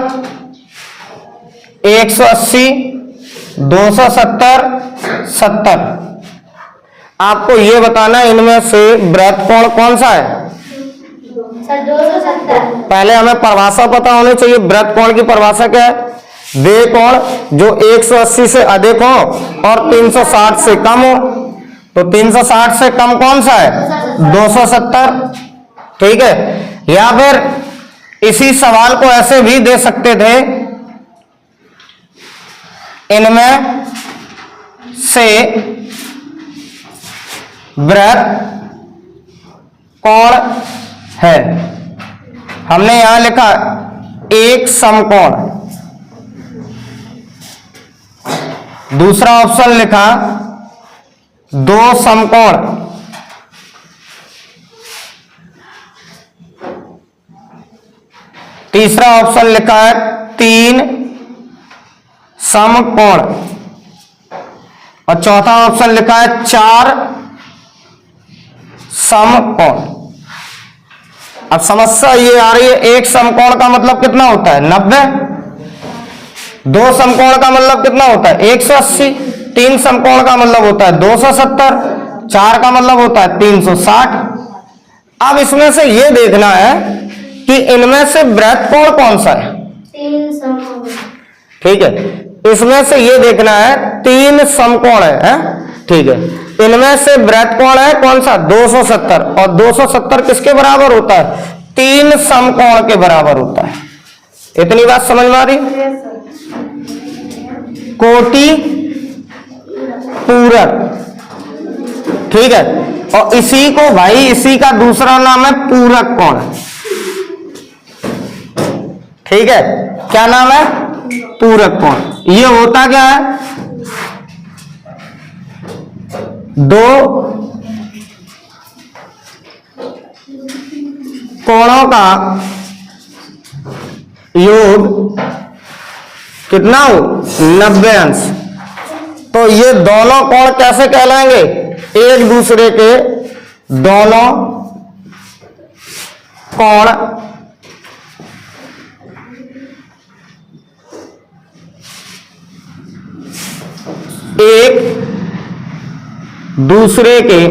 A: 180, 270, 70। आपको ये बताना है इनमें से वृत्त कोण कौन सा है?
B: 270।
A: पहले हमें परिभाषा पता होनी चाहिए। वृत्त कोण की परिभाषा क्या है? वे कोण जो 180 से अधिक हो और 360 से कम हो। तो 360 से कम कौन सा है? 270। ठीक है, या फिर इसी सवाल को ऐसे भी दे सकते थे, इनमें से वृत्त कोण है। हमने यहां लिखा एक समकोण, दूसरा ऑप्शन लिखा दो समकोण, तीसरा ऑप्शन लिखा है तीन समकोण, और चौथा ऑप्शन लिखा है चार समकोण। अब समस्या ये आ रही है, एक समकोण का मतलब कितना होता है? 90। दो समकोण का मतलब कितना होता है? 180। तीन समकोण का मतलब होता है 270। चार का मतलब होता है 360। अब इसमें से ये देखना है कि इनमें से वृत्त कोण कौन सा है?
B: तीन समकोण।
A: ठीक है, इसमें से ये देखना है तीन समकोण है? ठीक है, इनमें से वृत्त कोण है कौन सा? 270। और 270 किसके बराबर होता है? तीन समकोण के बराबर होता है। इतनी बात समझ में आ रही? कोटि पूरक। ठीक है, और इसी को भाई, इसी का दूसरा नाम है पूरक कोण। ठीक है, क्या नाम है? पूरक कोण। ये होता क्या है? दो कोणों का योग कितना हो? 90 अंश। तो ये दोनों कोण कैसे कहलाएंगे? एक दूसरे के दोनों कोण एक दूसरे के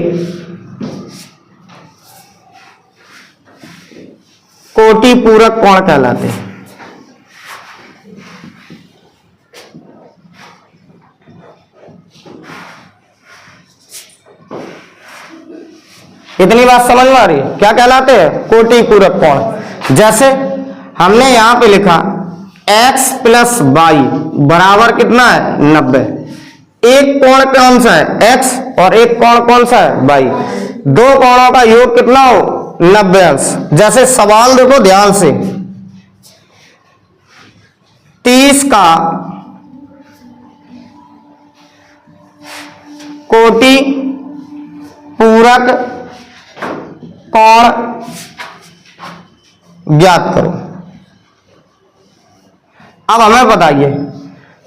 A: कोटि पूरक कोण कहलाते हैं। इतनी बात समझ में आ रही है? क्या कहलाते हैं? कोटि पूरक कोण। जैसे हमने यहां पे लिखा x प्लस वाई बराबर कितना है? 90। एक कोण कौन सा है? x, और एक कोण कौन सा है? y। दो कोणों का योग कितना हो? 90 अंश। जैसे सवाल देखो ध्यान से, 30 का कोटि पूरक कोण ज्ञात करो। अब हमें बताइए,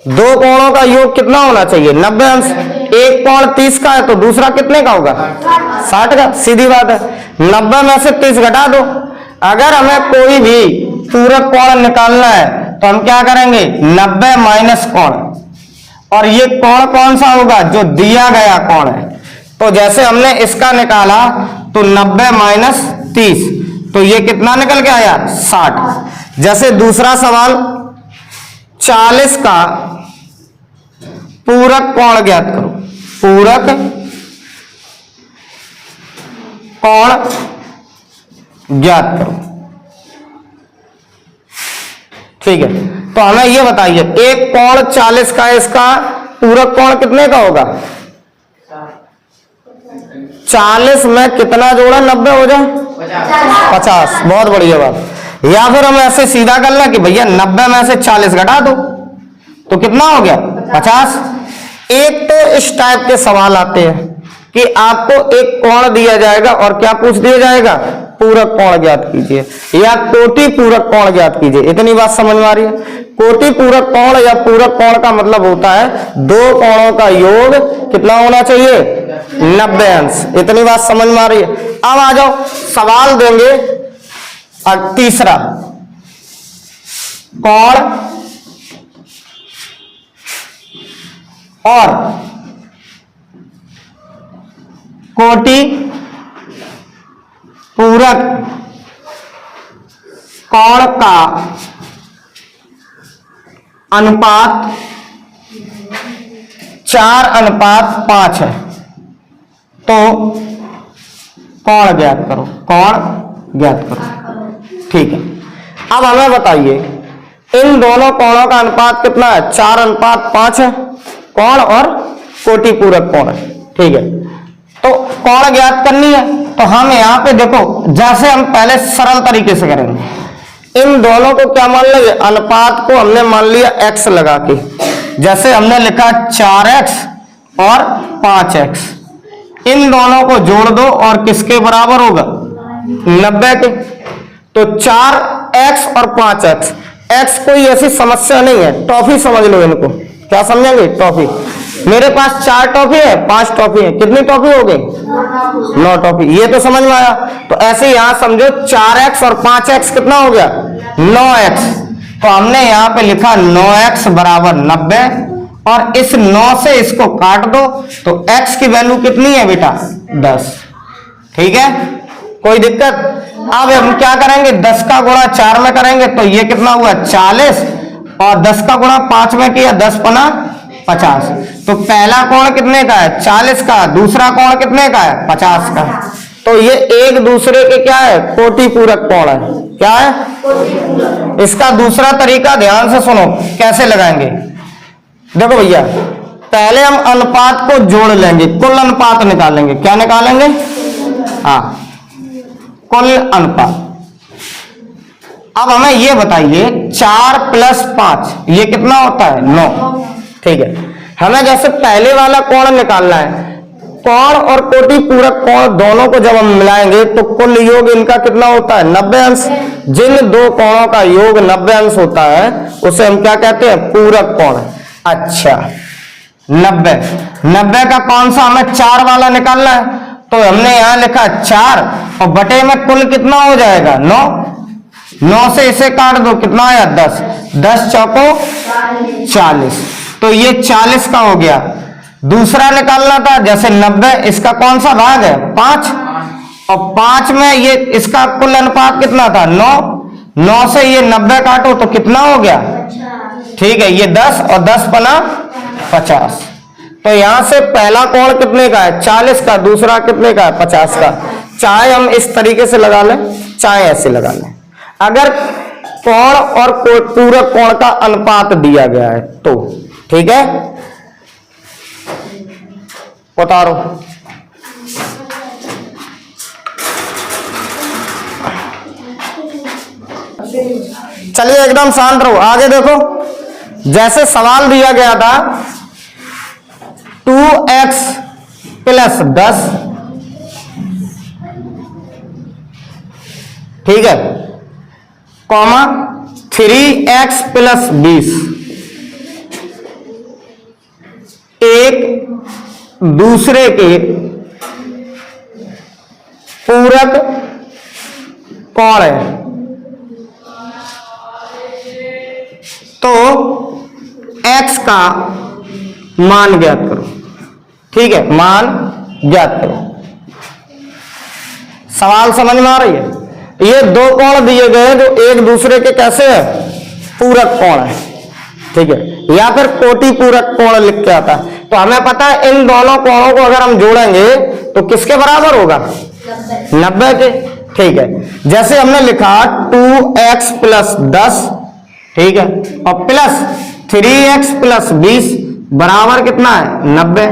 A: दो कोणों का योग कितना होना चाहिए? 90 अंश। एक कोण 30 का है तो दूसरा कितने का होगा? 60 का। सीधी बात है, 90 में से 30 घटा दो। अगर हमें कोई भी पूरक कोण निकालना है तो हम क्या करेंगे? 90 माइनस कोण, और ये कोण कौन सा होगा? जो दिया गया कोण है। तो जैसे हमने इसका निकाला तो 90 माइनस 30, तो ये कितना निकल के आया? 60। जैसे दूसरा सवाल, 40 का पूरक कोण ज्ञात करो। पूरक कोण ज्ञात करो। ठीक है, तो हमें ये बताइए, एक कोण 40 का, इसका पूरक कोण कितने का होगा? 40 में कितना जोड़ा? 90 हो जाए 50। बहुत बढ़िया बात। या फिर हम ऐसे सीधा कर लें कि भैया 90 में से 40 घटा दो तो कितना हो गया? 50। एक तो इस टाइप के सवाल आते हैं कि आपको एक कोण दिया जाएगा और क्या पूछ दिया जाएगा? पूरक कोण ज्ञात कीजिए या कोटि पूरक कोण ज्ञात कीजिए। इतनी बात समझ में आ रही है? कोटि पूरक कोण या पूरक कोण का मतलब होता है दो कोणों का योग कितना होना चाहिए? 90 अंश। इतनी बात समझ में आ रही है? अब आ जाओ, सवाल देंगे तीसरा, कोण और कोटि पूरक कोण का अनुपात 4:5 है। तो कोण ज्ञात करो, कोण ज्ञात करो। ठीक है, अब हमें बताइए इन दोनों कोणों का अनुपात कितना है? 4:5 है। कोण और कोटि पूरक कोण है। ठीक है, तो कोण ज्ञात करनी है तो हम यहाँ पे देखो, जैसे हम पहले सरल तरीके से करेंगे, इन दोनों को क्या मान लेंगे? अनुपात को हमने मान लिया x लगा के, जैसे हमने लिखा 4x और 5x, इन दोनों को जोड़ दो और किसके बराबर होगा? 90 के। तो 4x और 5x, x कोई ऐसी समस्या नहीं है, टॉफी समझ लो इनको। क्या समझेंगे? टॉफी। मेरे पास 4 टॉफी है, 5 टॉफी है, कितनी टॉफी हो गई? 9 टॉफी। ये तो समझ में आया। तो ऐसे यहां समझो 4x और 5x कितना हो गया? 9x। तो हमने यहां पे लिखा 9x बराबर 90 और इस 9 से इसको काट दो तो x की वैल्यू कितनी है बेटा? 10। ठीक है, कोई दिक्कत? अब हम क्या करेंगे? 10 का गुणा 4 में करेंगे तो ये कितना हुआ? 40 और 10 का गुणा 5 में किया, 10 पना 50। तो पहला कोण कितने का है? 40 का। दूसरा कोण कितने का है? 50 का। तो ये एक दूसरे के क्या है? कोटि पूरक कोण है। क्या है? इसका दूसरा तरीका ध्यान से सुनो कैसे लगाएंगे। देखो भैया, पहले हम अनुपात को जोड़ लेंगे, कुल अनुपात निकालेंगे। क्या निकालेंगे? हाँ, कुल अनुपात। अब हमें ये बताइए 4 + 5 ये कितना होता है? 9। ठीक है, हमें जैसे पहले वाला कोण निकालना है, कोण और कोटि पूरक कोण दोनों को जब हम मिलाएंगे तो कुल योग इनका कितना होता है? 90 अंश। जिन दो कोणों का योग 90 अंश होता है उसे हम क्या कहते हैं? पूरक कोण। अच्छा, 90 का कौन सा? हमें 4 वाला निकालना है, तो हमने यहां लिखा 4 और बटे में कुल कितना हो जाएगा? 9 से इसे काट दो, कितना आया? 10। 10 चौको 40। तो ये 40 का हो गया। दूसरा निकालना था, जैसे 90, इसका कौन सा भाग है? 5। और 5 में ये इसका कुल अनुपात कितना था? 9 से ये 90 काटो तो कितना हो गया? ठीक है, ये 10 और 10 पना 50। तो यहां से पहला कोण कितने का है? 40 का। दूसरा कितने का है? 50 का। चाहे हम इस तरीके से लगा लें, चाहे ऐसे लगा लें। अगर कोण और पूरक कोण का अनुपात दिया गया है तो ठीक है, उतारो। चलिए एकदम शांत रहो, आगे देखो। जैसे सवाल दिया गया था 2x + 10, ठीक है, कॉमा 3x + 20, एक दूसरे के पूरक कोण है। तो x का मान ज्ञात करो। ठीक है, मान ज्ञात करो। सवाल समझ में आ रही है? ये दो कोण दिए गए हैं जो एक दूसरे के कैसे है? पूरक कोण है। ठीक है, या फिर कोटि पूरक कोण लिख के आता है। तो हमें पता है इन दोनों कोणों को अगर हम जोड़ेंगे तो किसके बराबर होगा? 90 के। ठीक है, जैसे हमने लिखा 2x + 10, ठीक है, और प्लस 3x + 20 बराबर कितना है? 90।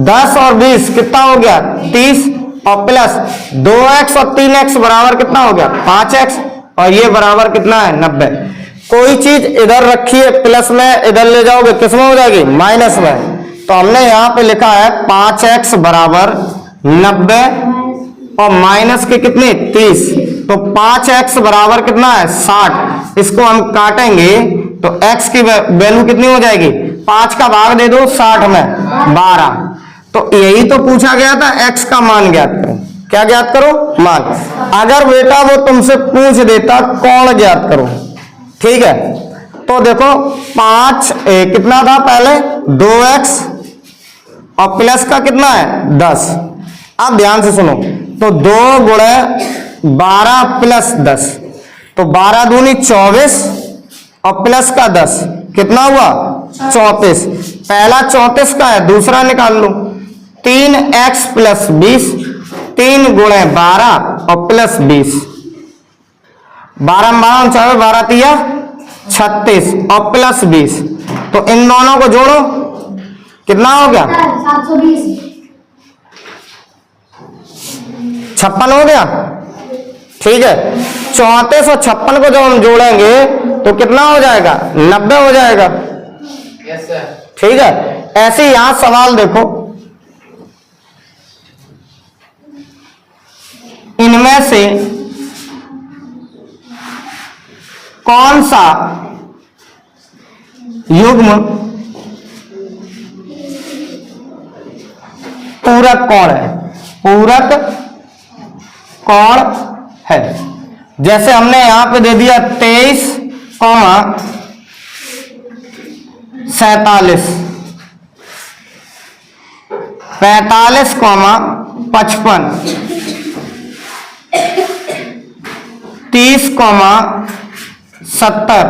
A: 10 और 20 कितना हो गया? 30। और प्लस 2x और 3x बराबर कितना हो गया? 5x। और ये बराबर कितना है? 90। कोई चीज इधर रखी है प्लस में, इधर ले जाओगे किस में हो जाएगी? माइनस में। तो हमने यहां पे लिखा है 5x बराबर 90 और माइनस के कितने? 30। तो 5x बराबर कितना है? 60। इसको हम काटेंगे तो x की वैल्यू कितनी हो जाएगी? 5 का भाग दे दो 60 में, 12। तो यही तो पूछा गया था, x का मान ज्ञात करो। क्या ज्ञात करो? मान। अगर बेटा वो तुमसे पूछ देता कोण ज्ञात करो, ठीक है, तो देखो 5 कितना था पहले? 2x और प्लस का कितना है? 10। अब ध्यान से सुनो, तो 2 × 12 + 10, तो 12 दूनी 24 और प्लस का 10 कितना हुआ? 34। पहला 34 का है, दूसरा निकाल लो। 3x प्लस 20, 3 गुणे 12 और प्लस 20, 12 12 12 तिया 36 और प्लस 20। तो इन दोनों को जोड़ो, कितना हो गया?
B: 720।
A: 56 हो गया। ठीक है, 34 और 56 को जब हम जोड़ेंगे तो कितना हो जाएगा? 90 हो जाएगा।
C: Yes sir.
A: ठीक है, ऐसे यहां सवाल देखो, इनमें से कौन सा युग्म पूरक कोण है? पूरक कोण है। जैसे हमने यहां पे दे दिया 23, 47, 45, 55, 30, 70,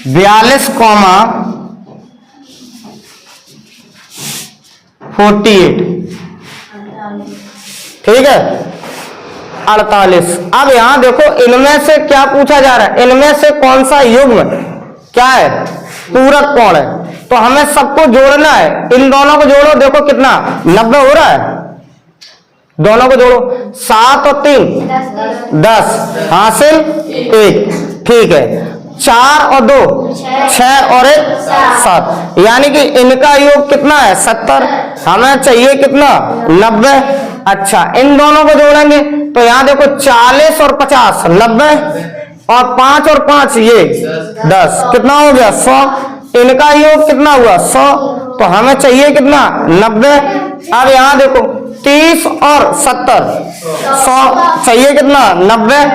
A: 42, 48। ठीक है, 48। अब यहां देखो, इनमें से क्या पूछा जा रहा है? इनमें से कौन सा युग्म क्या है? पूरक कोण है। तो हमें सबको जोड़ना है, इन दोनों को जोड़ो, देखो कितना 90 हो रहा है। दोनों को जोड़ो, 7 और 3 10, हासिल 1। ठीक है, 4 और 2 6 और 1 7, यानी कि इनका योग कितना है? 70। हमें चाहिए कितना? 90। अच्छा, इन दोनों को जोड़ेंगे तो यहां देखो 40 और 50 90, और 5 और 5 ये 10, कितना हो गया? 100। इनका योग कितना हुआ? 100। तो हमें चाहिए कितना? 90। अब यहां देखो 30 और 70, 100 चाहिए कितना? 90।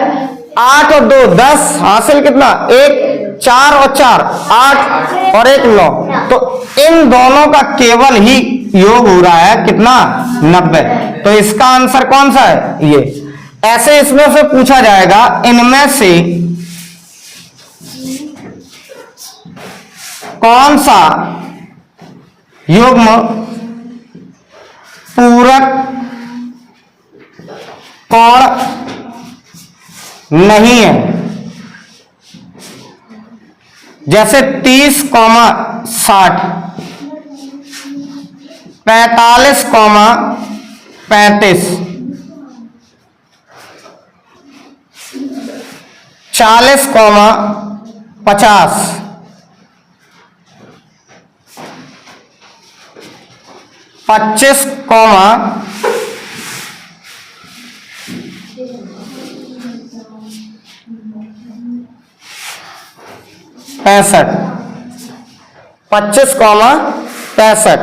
A: 8 और 2 10, हासिल कितना? 1। 4 और 4 8 और 1 9। तो इन दोनों का केवल ही योग हो रहा है कितना? 90। तो इसका आंसर कौन सा है? ये। ऐसे इसमें से पूछा जाएगा, इनमें से कौन सा युग्म पूरक कोण नहीं है? जैसे 30, 60, 45, 35, 40, 50, 25, 65, 25, 65।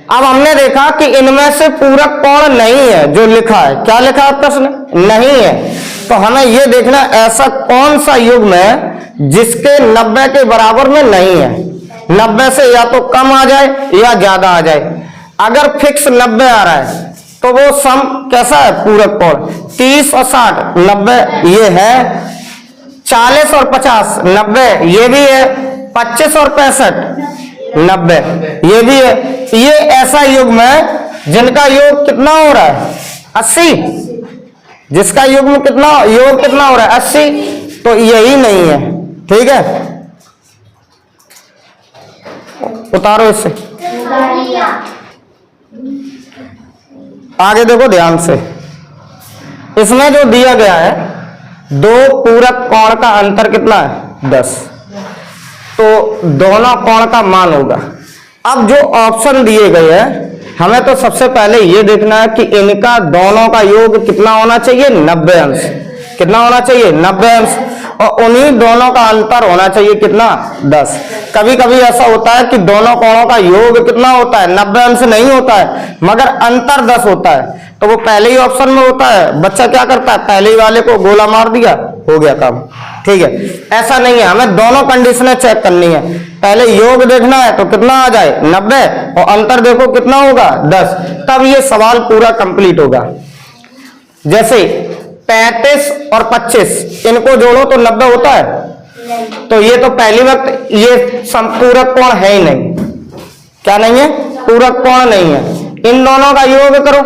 A: अब हमने देखा कि इनमें से पूरक कोण नहीं है, जो लिखा है। क्या लिखा है प्रश्न? नहीं है। तो हमें यह देखना ऐसा कौन सा युग्म है जिसके 90 के बराबर में नहीं है। 90 से या तो कम आ जाए या ज्यादा आ जाए। अगर फिक्स 90 आ रहा है तो वो सम कैसा है? पूरक कोण। 30 और 60 90 ये है, 40 और 50 90 ये भी है, 25 और 65 90 ये भी है। ये ऐसा युग्म है जिनका योग कितना हो रहा है? 80। जिसका युग्म कितना योग कितना हो रहा है? 80। तो यही नहीं है। ठीक है, उतारो इससे। आगे देखो ध्यान से, इसमें जो दिया गया है, दो पूरक कोण का अंतर कितना है? 10। तो दोनों कोण का मान होगा। अब जो ऑप्शन दिए गए हैं, हमें तो सबसे पहले ये देखना है कि इनका दोनों का योग कितना होना चाहिए? 90 अंश। कितना होना चाहिए? 90 अंश। और उन्हीं दोनों का अंतर होना चाहिए कितना? 10। कभी कभी ऐसा होता है कि दोनों कोणों का योग कितना होता है? 90 अंश नहीं होता है, मगर अंतर 10 होता है। तो वो पहले ही ऑप्शन में होता है। बच्चा क्या करता है? पहले ही वाले को गोला मार दिया, हो गया काम। ठीक है, ऐसा नहीं है। हमें दोनों कंडीशनें चेक करनी है। पहले योग देखना है तो कितना आ जाए? 90, और अंतर देखो कितना होगा? 10। तब ये सवाल पूरा कंप्लीट होगा। जैसे 35 और 25 इनको जोड़ो तो 90 होता है? तो ये तो पहली वक्त ये समपूरक कोण है ही नहीं। क्या नहीं है? पूरक कोण नहीं है। इन दोनों का योग करो,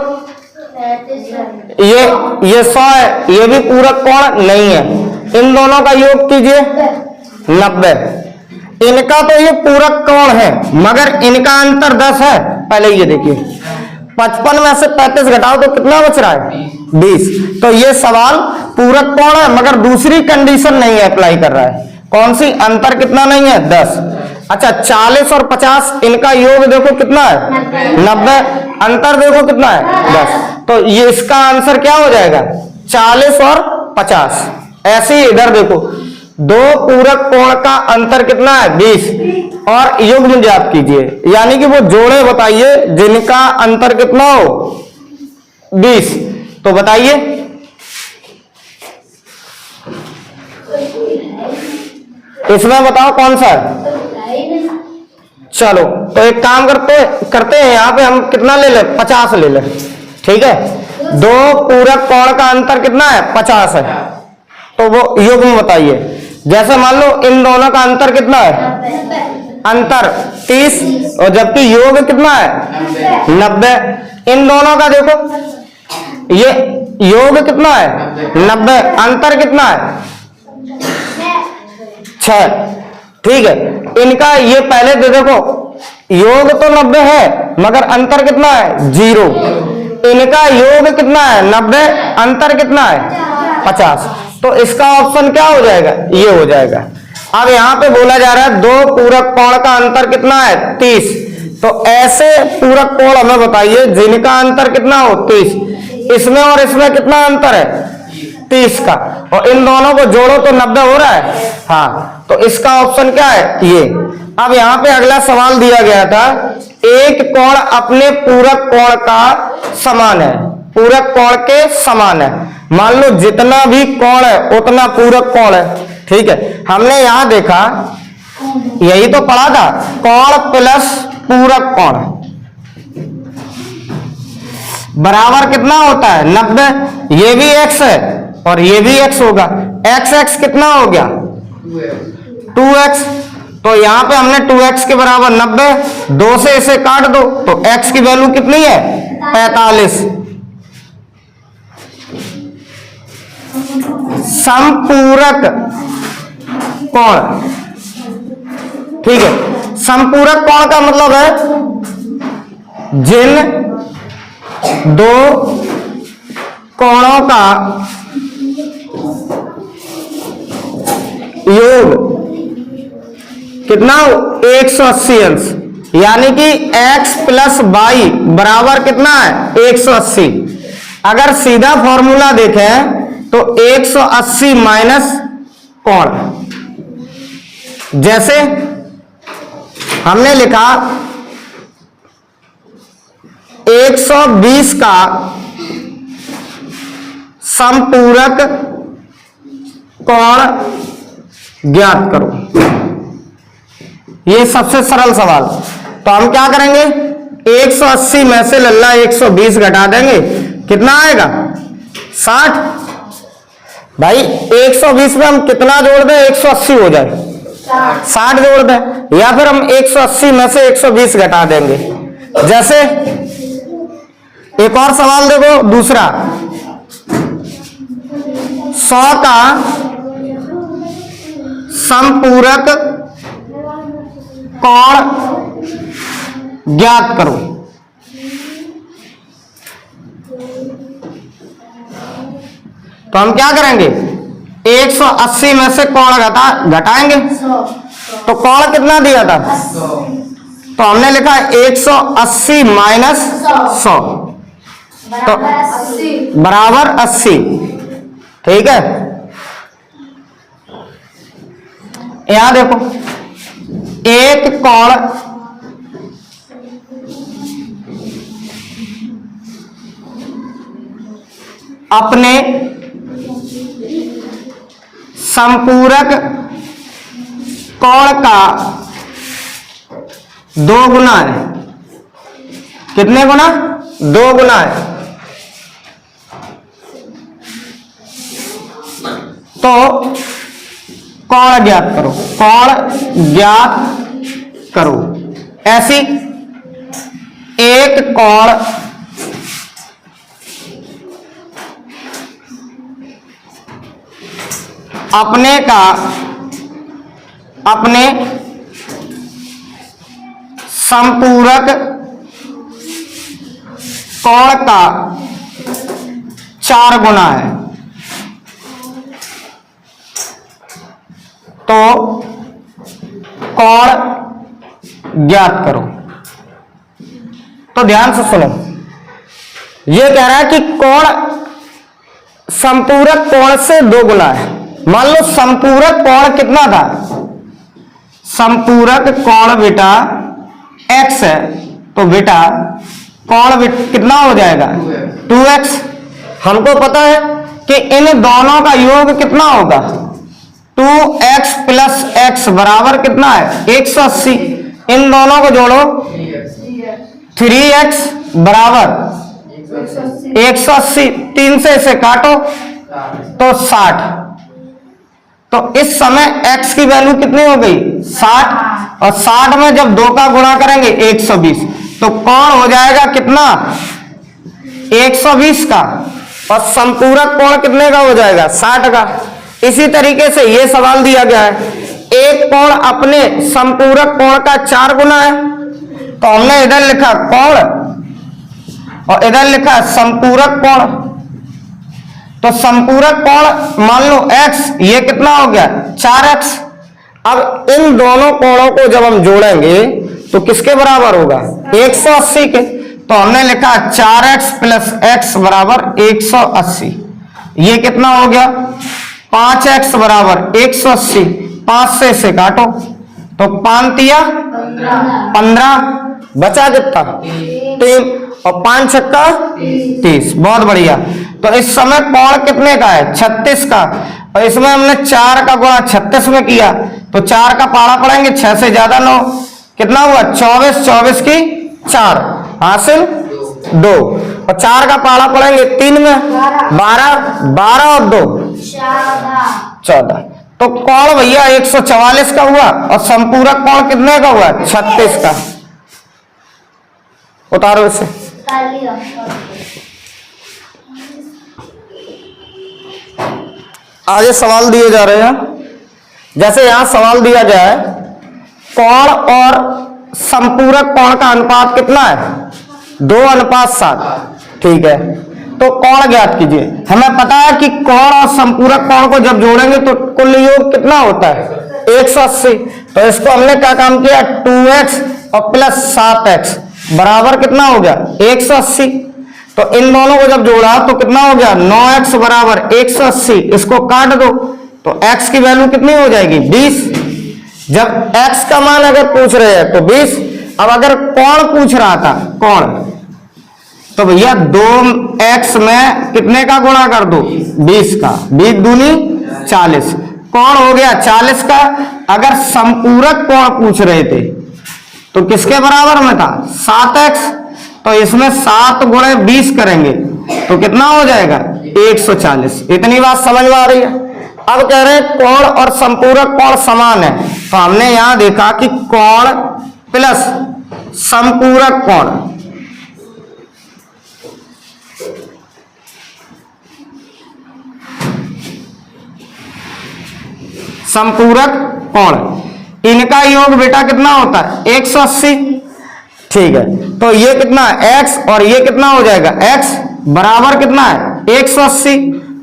A: ये 100 है, ये भी पूरक कोण नहीं है। इन दोनों का योग कीजिए 90। इनका तो ये पूरक कोण है मगर इनका अंतर 10 है। पहले ये देखिए 55 में से 35 घटाओ तो कितना बच रहा है? 20। तो ये सवाल पूरक कोण है मगर दूसरी कंडीशन नहीं अप्लाई कर रहा है। कौन सी? अंतर कितना नहीं है? 10। अच्छा 40 और 50 इनका योग देखो कितना है? 90। अंतर देखो कितना है? 10। तो ये इसका आंसर क्या हो जाएगा? 40 और 50। ऐसे ही इधर देखो दो पूरक कोण का अंतर कितना है? 20 और युग्म ज्ञात कीजिए, यानी कि वो जोड़े बताइए जिनका अंतर कितना हो? 20। तो बताइए इसमें बताओ कौन सा है? चलो तो एक काम करते हैं, यहां पे हम कितना ले ले? 50 ले ले। ठीक है, दो पूरक कोण का अंतर कितना है? 50 है। तो वो युग्म बताइए। जैसे मान लो इन दोनों का अंतर कितना है? अंतर 30 और जबकि योग कितना है? 90। इन दोनों का देखो ये योग कितना है? 90। अंतर कितना है? 6। ठीक है, इनका ये पहले दे देखो योग तो 90 है मगर अंतर कितना है? 0। इनका योग कितना है? 90। अंतर कितना है? 50। तो इसका ऑप्शन क्या हो जाएगा? ये हो जाएगा। अब यहां पे बोला जा रहा है दो पूरक कोण का अंतर कितना है? 30। तो ऐसे पूरक कोण हमें बताइए जिनका अंतर कितना हो? 30। इसमें और इसमें कितना अंतर है? 30 का। और इन दोनों को जोड़ो तो 90 हो रहा है। हाँ, तो इसका ऑप्शन क्या है? ये। अब यहाँ पे अगला सवाल दिया गया था, एक कोण अपने पूरक कोण का समान है, पूरक कोण के समान है। मान लो जितना भी कोण है उतना पूरक कोण है। ठीक है, हमने यहां देखा यही तो पढ़ा था, कोण प्लस पूरक कोण बराबर कितना होता है? 90। ये भी x है और ये भी x होगा। x कितना हो गया? 2x। तो यहां पे हमने 2x के बराबर 90, 2 से इसे काट दो तो x की वैल्यू कितनी है? 45। समपूरक कोण। ठीक है, समपूरक कोण का मतलब है जिन दो कोणों का योग कितना हो? 180 अंश, यानी कि x प्लस वाई बराबर कितना है? 180। अगर सीधा फॉर्मूला देखें तो 180 माइनस कोण, जैसे हमने लिखा 120 का समपूरक कोण ज्ञात करो। ये सबसे सरल सवाल। तो हम क्या करेंगे? 180 में से लल्ला 120 घटा देंगे, कितना आएगा? 60। भाई 120 में हम कितना जोड़ दें? 180 हो जाए, 60 जोड़ दें, या फिर हम 180 में से 120 घटा देंगे। जैसे एक और सवाल देखो, दूसरा 100 का समपूरक कोण ज्ञात करो। तो हम क्या करेंगे? 180 में से कोण घटाएंगे। तो कोण कितना दिया था? तो हमने लिखा 180 माइनस 100 तो बराबर 80। ठीक है, यहां देखो एक कोण अपने समपूरक कोण का 2 गुना है। कितने गुना? 2 गुना है। तो कोण ज्ञात करो, कोण ज्ञात करो। ऐसी एक कोण अपने संपूरक कोण का 4 गुना है, तो कोण ज्ञात करो। तो ध्यान से सुनो, यह कह रहा है कि कोण संपूरक कोण से 2 गुना है। मान लो संपूरक कोण कितना था, संपूरक कोण बेटा x है, तो बेटा कोण कितना हो जाएगा 2x। हमको पता है कि इन दोनों का योग कितना होगा 2x प्लस x बराबर कितना है 180। इन दोनों को जोड़ो 3x बराबर 180, 3 से इसे काटो तो 60। तो इस समय x की वैल्यू कितनी हो गई 60, और 60 में जब 2 का गुणा करेंगे 120, तो कोण हो जाएगा कितना 120 का, और संपूरक कोण कितने का हो जाएगा 60 का। इसी तरीके से ये सवाल दिया गया है, एक कोण अपने संपूरक कोण का 4 गुना है, तो हमने इधर लिखा कोण और इधर लिखा संपूरक कोण। तो संपूरक कोण मान लो x, ये कितना हो गया 4x। अब इन दोनों कोणों को जब हम जोड़ेंगे तो किसके बराबर होगा 180 के। तो हमने लिखा 4x प्लस x बराबर 180। ये कितना हो गया 5x बराबर 180, 5 से इसे काटो तो 5 तिया 15, बचा कितना 3, और 5 छक्का 30। बहुत बढ़िया। तो इस समय कोण कितने का है 36 का, और इसमें हमने 4 का गुणा 36 में किया, तो 4 का पाड़ा पड़ेंगे 6 से ज्यादा 9, कितना हुआ 24, 24 की 4 हासिल 2, और 4 का पाड़ा पड़ेंगे 3 में 12, 12 और 2 14। तो कोण भैया 144 का हुआ, और संपूरक कोण कितने का हुआ 36 का। उतारो इसे। आगे सवाल दिए जा रहे हैं, जैसे यहां सवाल दिया जाए कोण और संपूरक कोण का अनुपात कितना है 2:7। ठीक है, तो कोण ज्ञात कीजिए। हमें पता है कि कोण और संपूरक कोण को जब जोड़ेंगे तो कुल योग कितना होता है 180। तो इसको हमने क्या काम किया 2x और प्लस 7x बराबर कितना हो गया 180। तो इन दोनों को जब जोड़ा तो कितना हो गया 9x बराबर 180। इसको काट दो तो x की वैल्यू कितनी हो जाएगी 20। जब x का मान अगर पूछ रहे हैं तो 20। अब अगर कोण पूछ रहा था कोण, तो भैया 2x में कितने का गुणा कर दो 20 का, 20 दूनी 40, कोण हो गया 40 का। अगर संपूरक कोण पूछ रहे थे तो किसके बराबर में था 7x, तो इसमें 7 गुणे 20 करेंगे तो कितना हो जाएगा 140। इतनी बात समझ में आ रही है। अब कह रहे हैं कोण और संपूरक कोण समान है, तो हमने यहां देखा कि कोण प्लस संपूरक कोण, संपूरक कोण, इनका योग बेटा कितना होता है 180। ठीक है, तो ये कितना है x और ये कितना हो जाएगा x बराबर कितना है 180।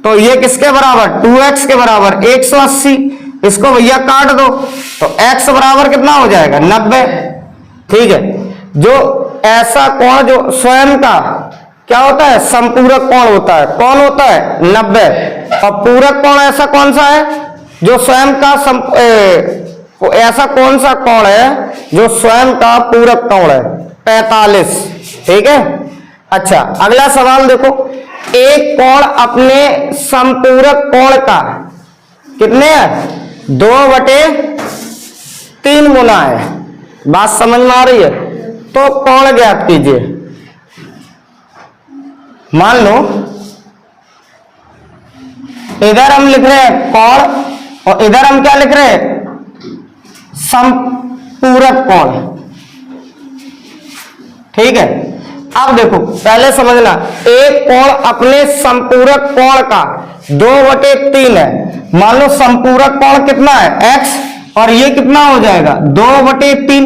A: तो ये किसके बराबर 2x के बराबर 180। इसको भैया काट दो तो x बराबर कितना हो जाएगा 90। ठीक है, जो ऐसा कोण जो स्वयं का क्या होता है संपूरक कोण होता है, कौन होता है 90। और पूरक कोण ऐसा कौन सा है जो स्वयं का ऐसा कौन सा कोण है जो स्वयं का पूरक कोण है 45। ठीक है, अच्छा अगला सवाल देखो, एक कोण अपने संपूरक कोण का कितने है 2/3 गुना है। बात समझ में आ रही है? तो कोण ज्ञात कीजिए। मान लो इधर हम लिख रहे हैं कोण और इधर हम क्या लिख रहे हैं, समपूरक कोण। ठीक है, अब देखो पहले समझना, एक कोण अपने संपूरक कोण का 2/3 है। मान लो संपूरक कोण कितना है, x, और ये कितना हो जाएगा 2/3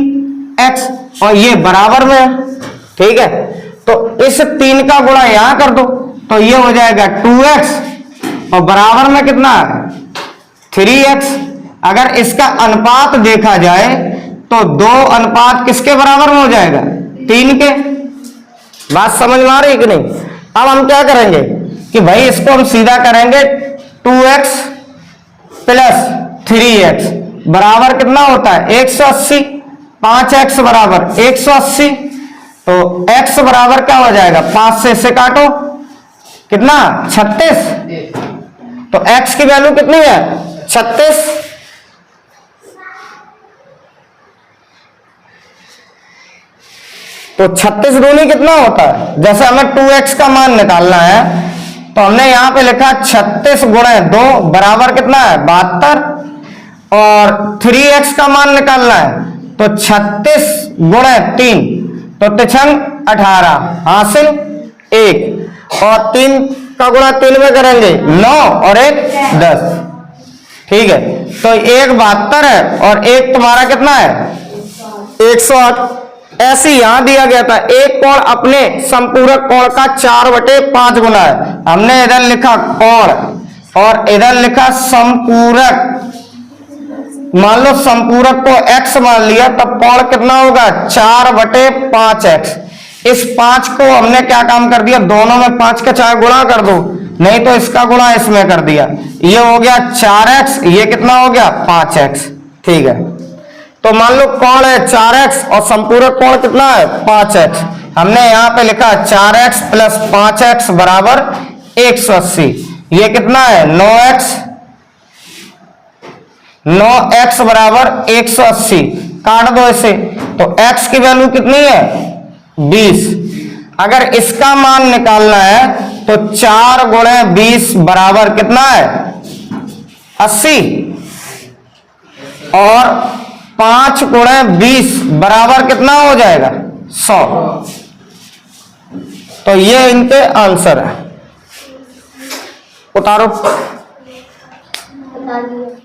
A: x, और ये बराबर में है। ठीक है, तो इस 3 का गुणा यहां कर दो तो ये हो जाएगा 2x, और बराबर में कितना है 3x। अगर इसका अनुपात देखा जाए तो 2 अनुपात किसके बराबर में हो जाएगा, 3 के। बात समझ में आ रही कि नहीं। अब हम क्या करेंगे कि भाई इसको हम सीधा करेंगे 2x प्लस 3x बराबर कितना होता है 180, 5x बराबर 180, तो x बराबर क्या हो जाएगा, 5 से इसे काटो कितना 36, तो x की वैल्यू कितनी है 36। तो 36 दूनी कितना होता है, जैसे हमें 2x का मान निकालना है तो हमने यहां पे लिखा 36 गुणे 2 बराबर कितना है 72, और 3x का मान निकालना है तो 36 गुणे 3 तो 18 हासिल 1, और 3 का गुणा 3 में करेंगे 9 और 1 10। ठीक है, तो 1 72 है और 1 तुम्हारा कितना है 108। ऐसे यहां दिया गया था, एक कोण अपने संपूरक कोण का 4/5 गुना है। हमने इधर लिखा कोण और इधर लिखा संपूरक। मान लो संपूरक को x मान लिया, तब कोण कितना होगा 4/5x। इस 5 को हमने क्या काम कर दिया, दोनों में 5 का चाहे गुणा कर दो, नहीं तो इसका गुणा इसमें कर दिया। ये हो गया 4x, ये कितना हो गया 5x। ठीक है, तो मान लो कोण है 4x और संपूरक कोण कितना है 5x। हमने यहां पे लिखा 4x प्लस 5x बराबर 180। ये कितना है 9x बराबर 180, काट दो इसे, तो x की वैल्यू कितनी है 20। अगर इसका मान निकालना है तो 4 गुणे 20 बराबर कितना है 80, और 5 गुणे 20 बराबर कितना हो जाएगा 100। तो ये इनके आंसर है, उतारो।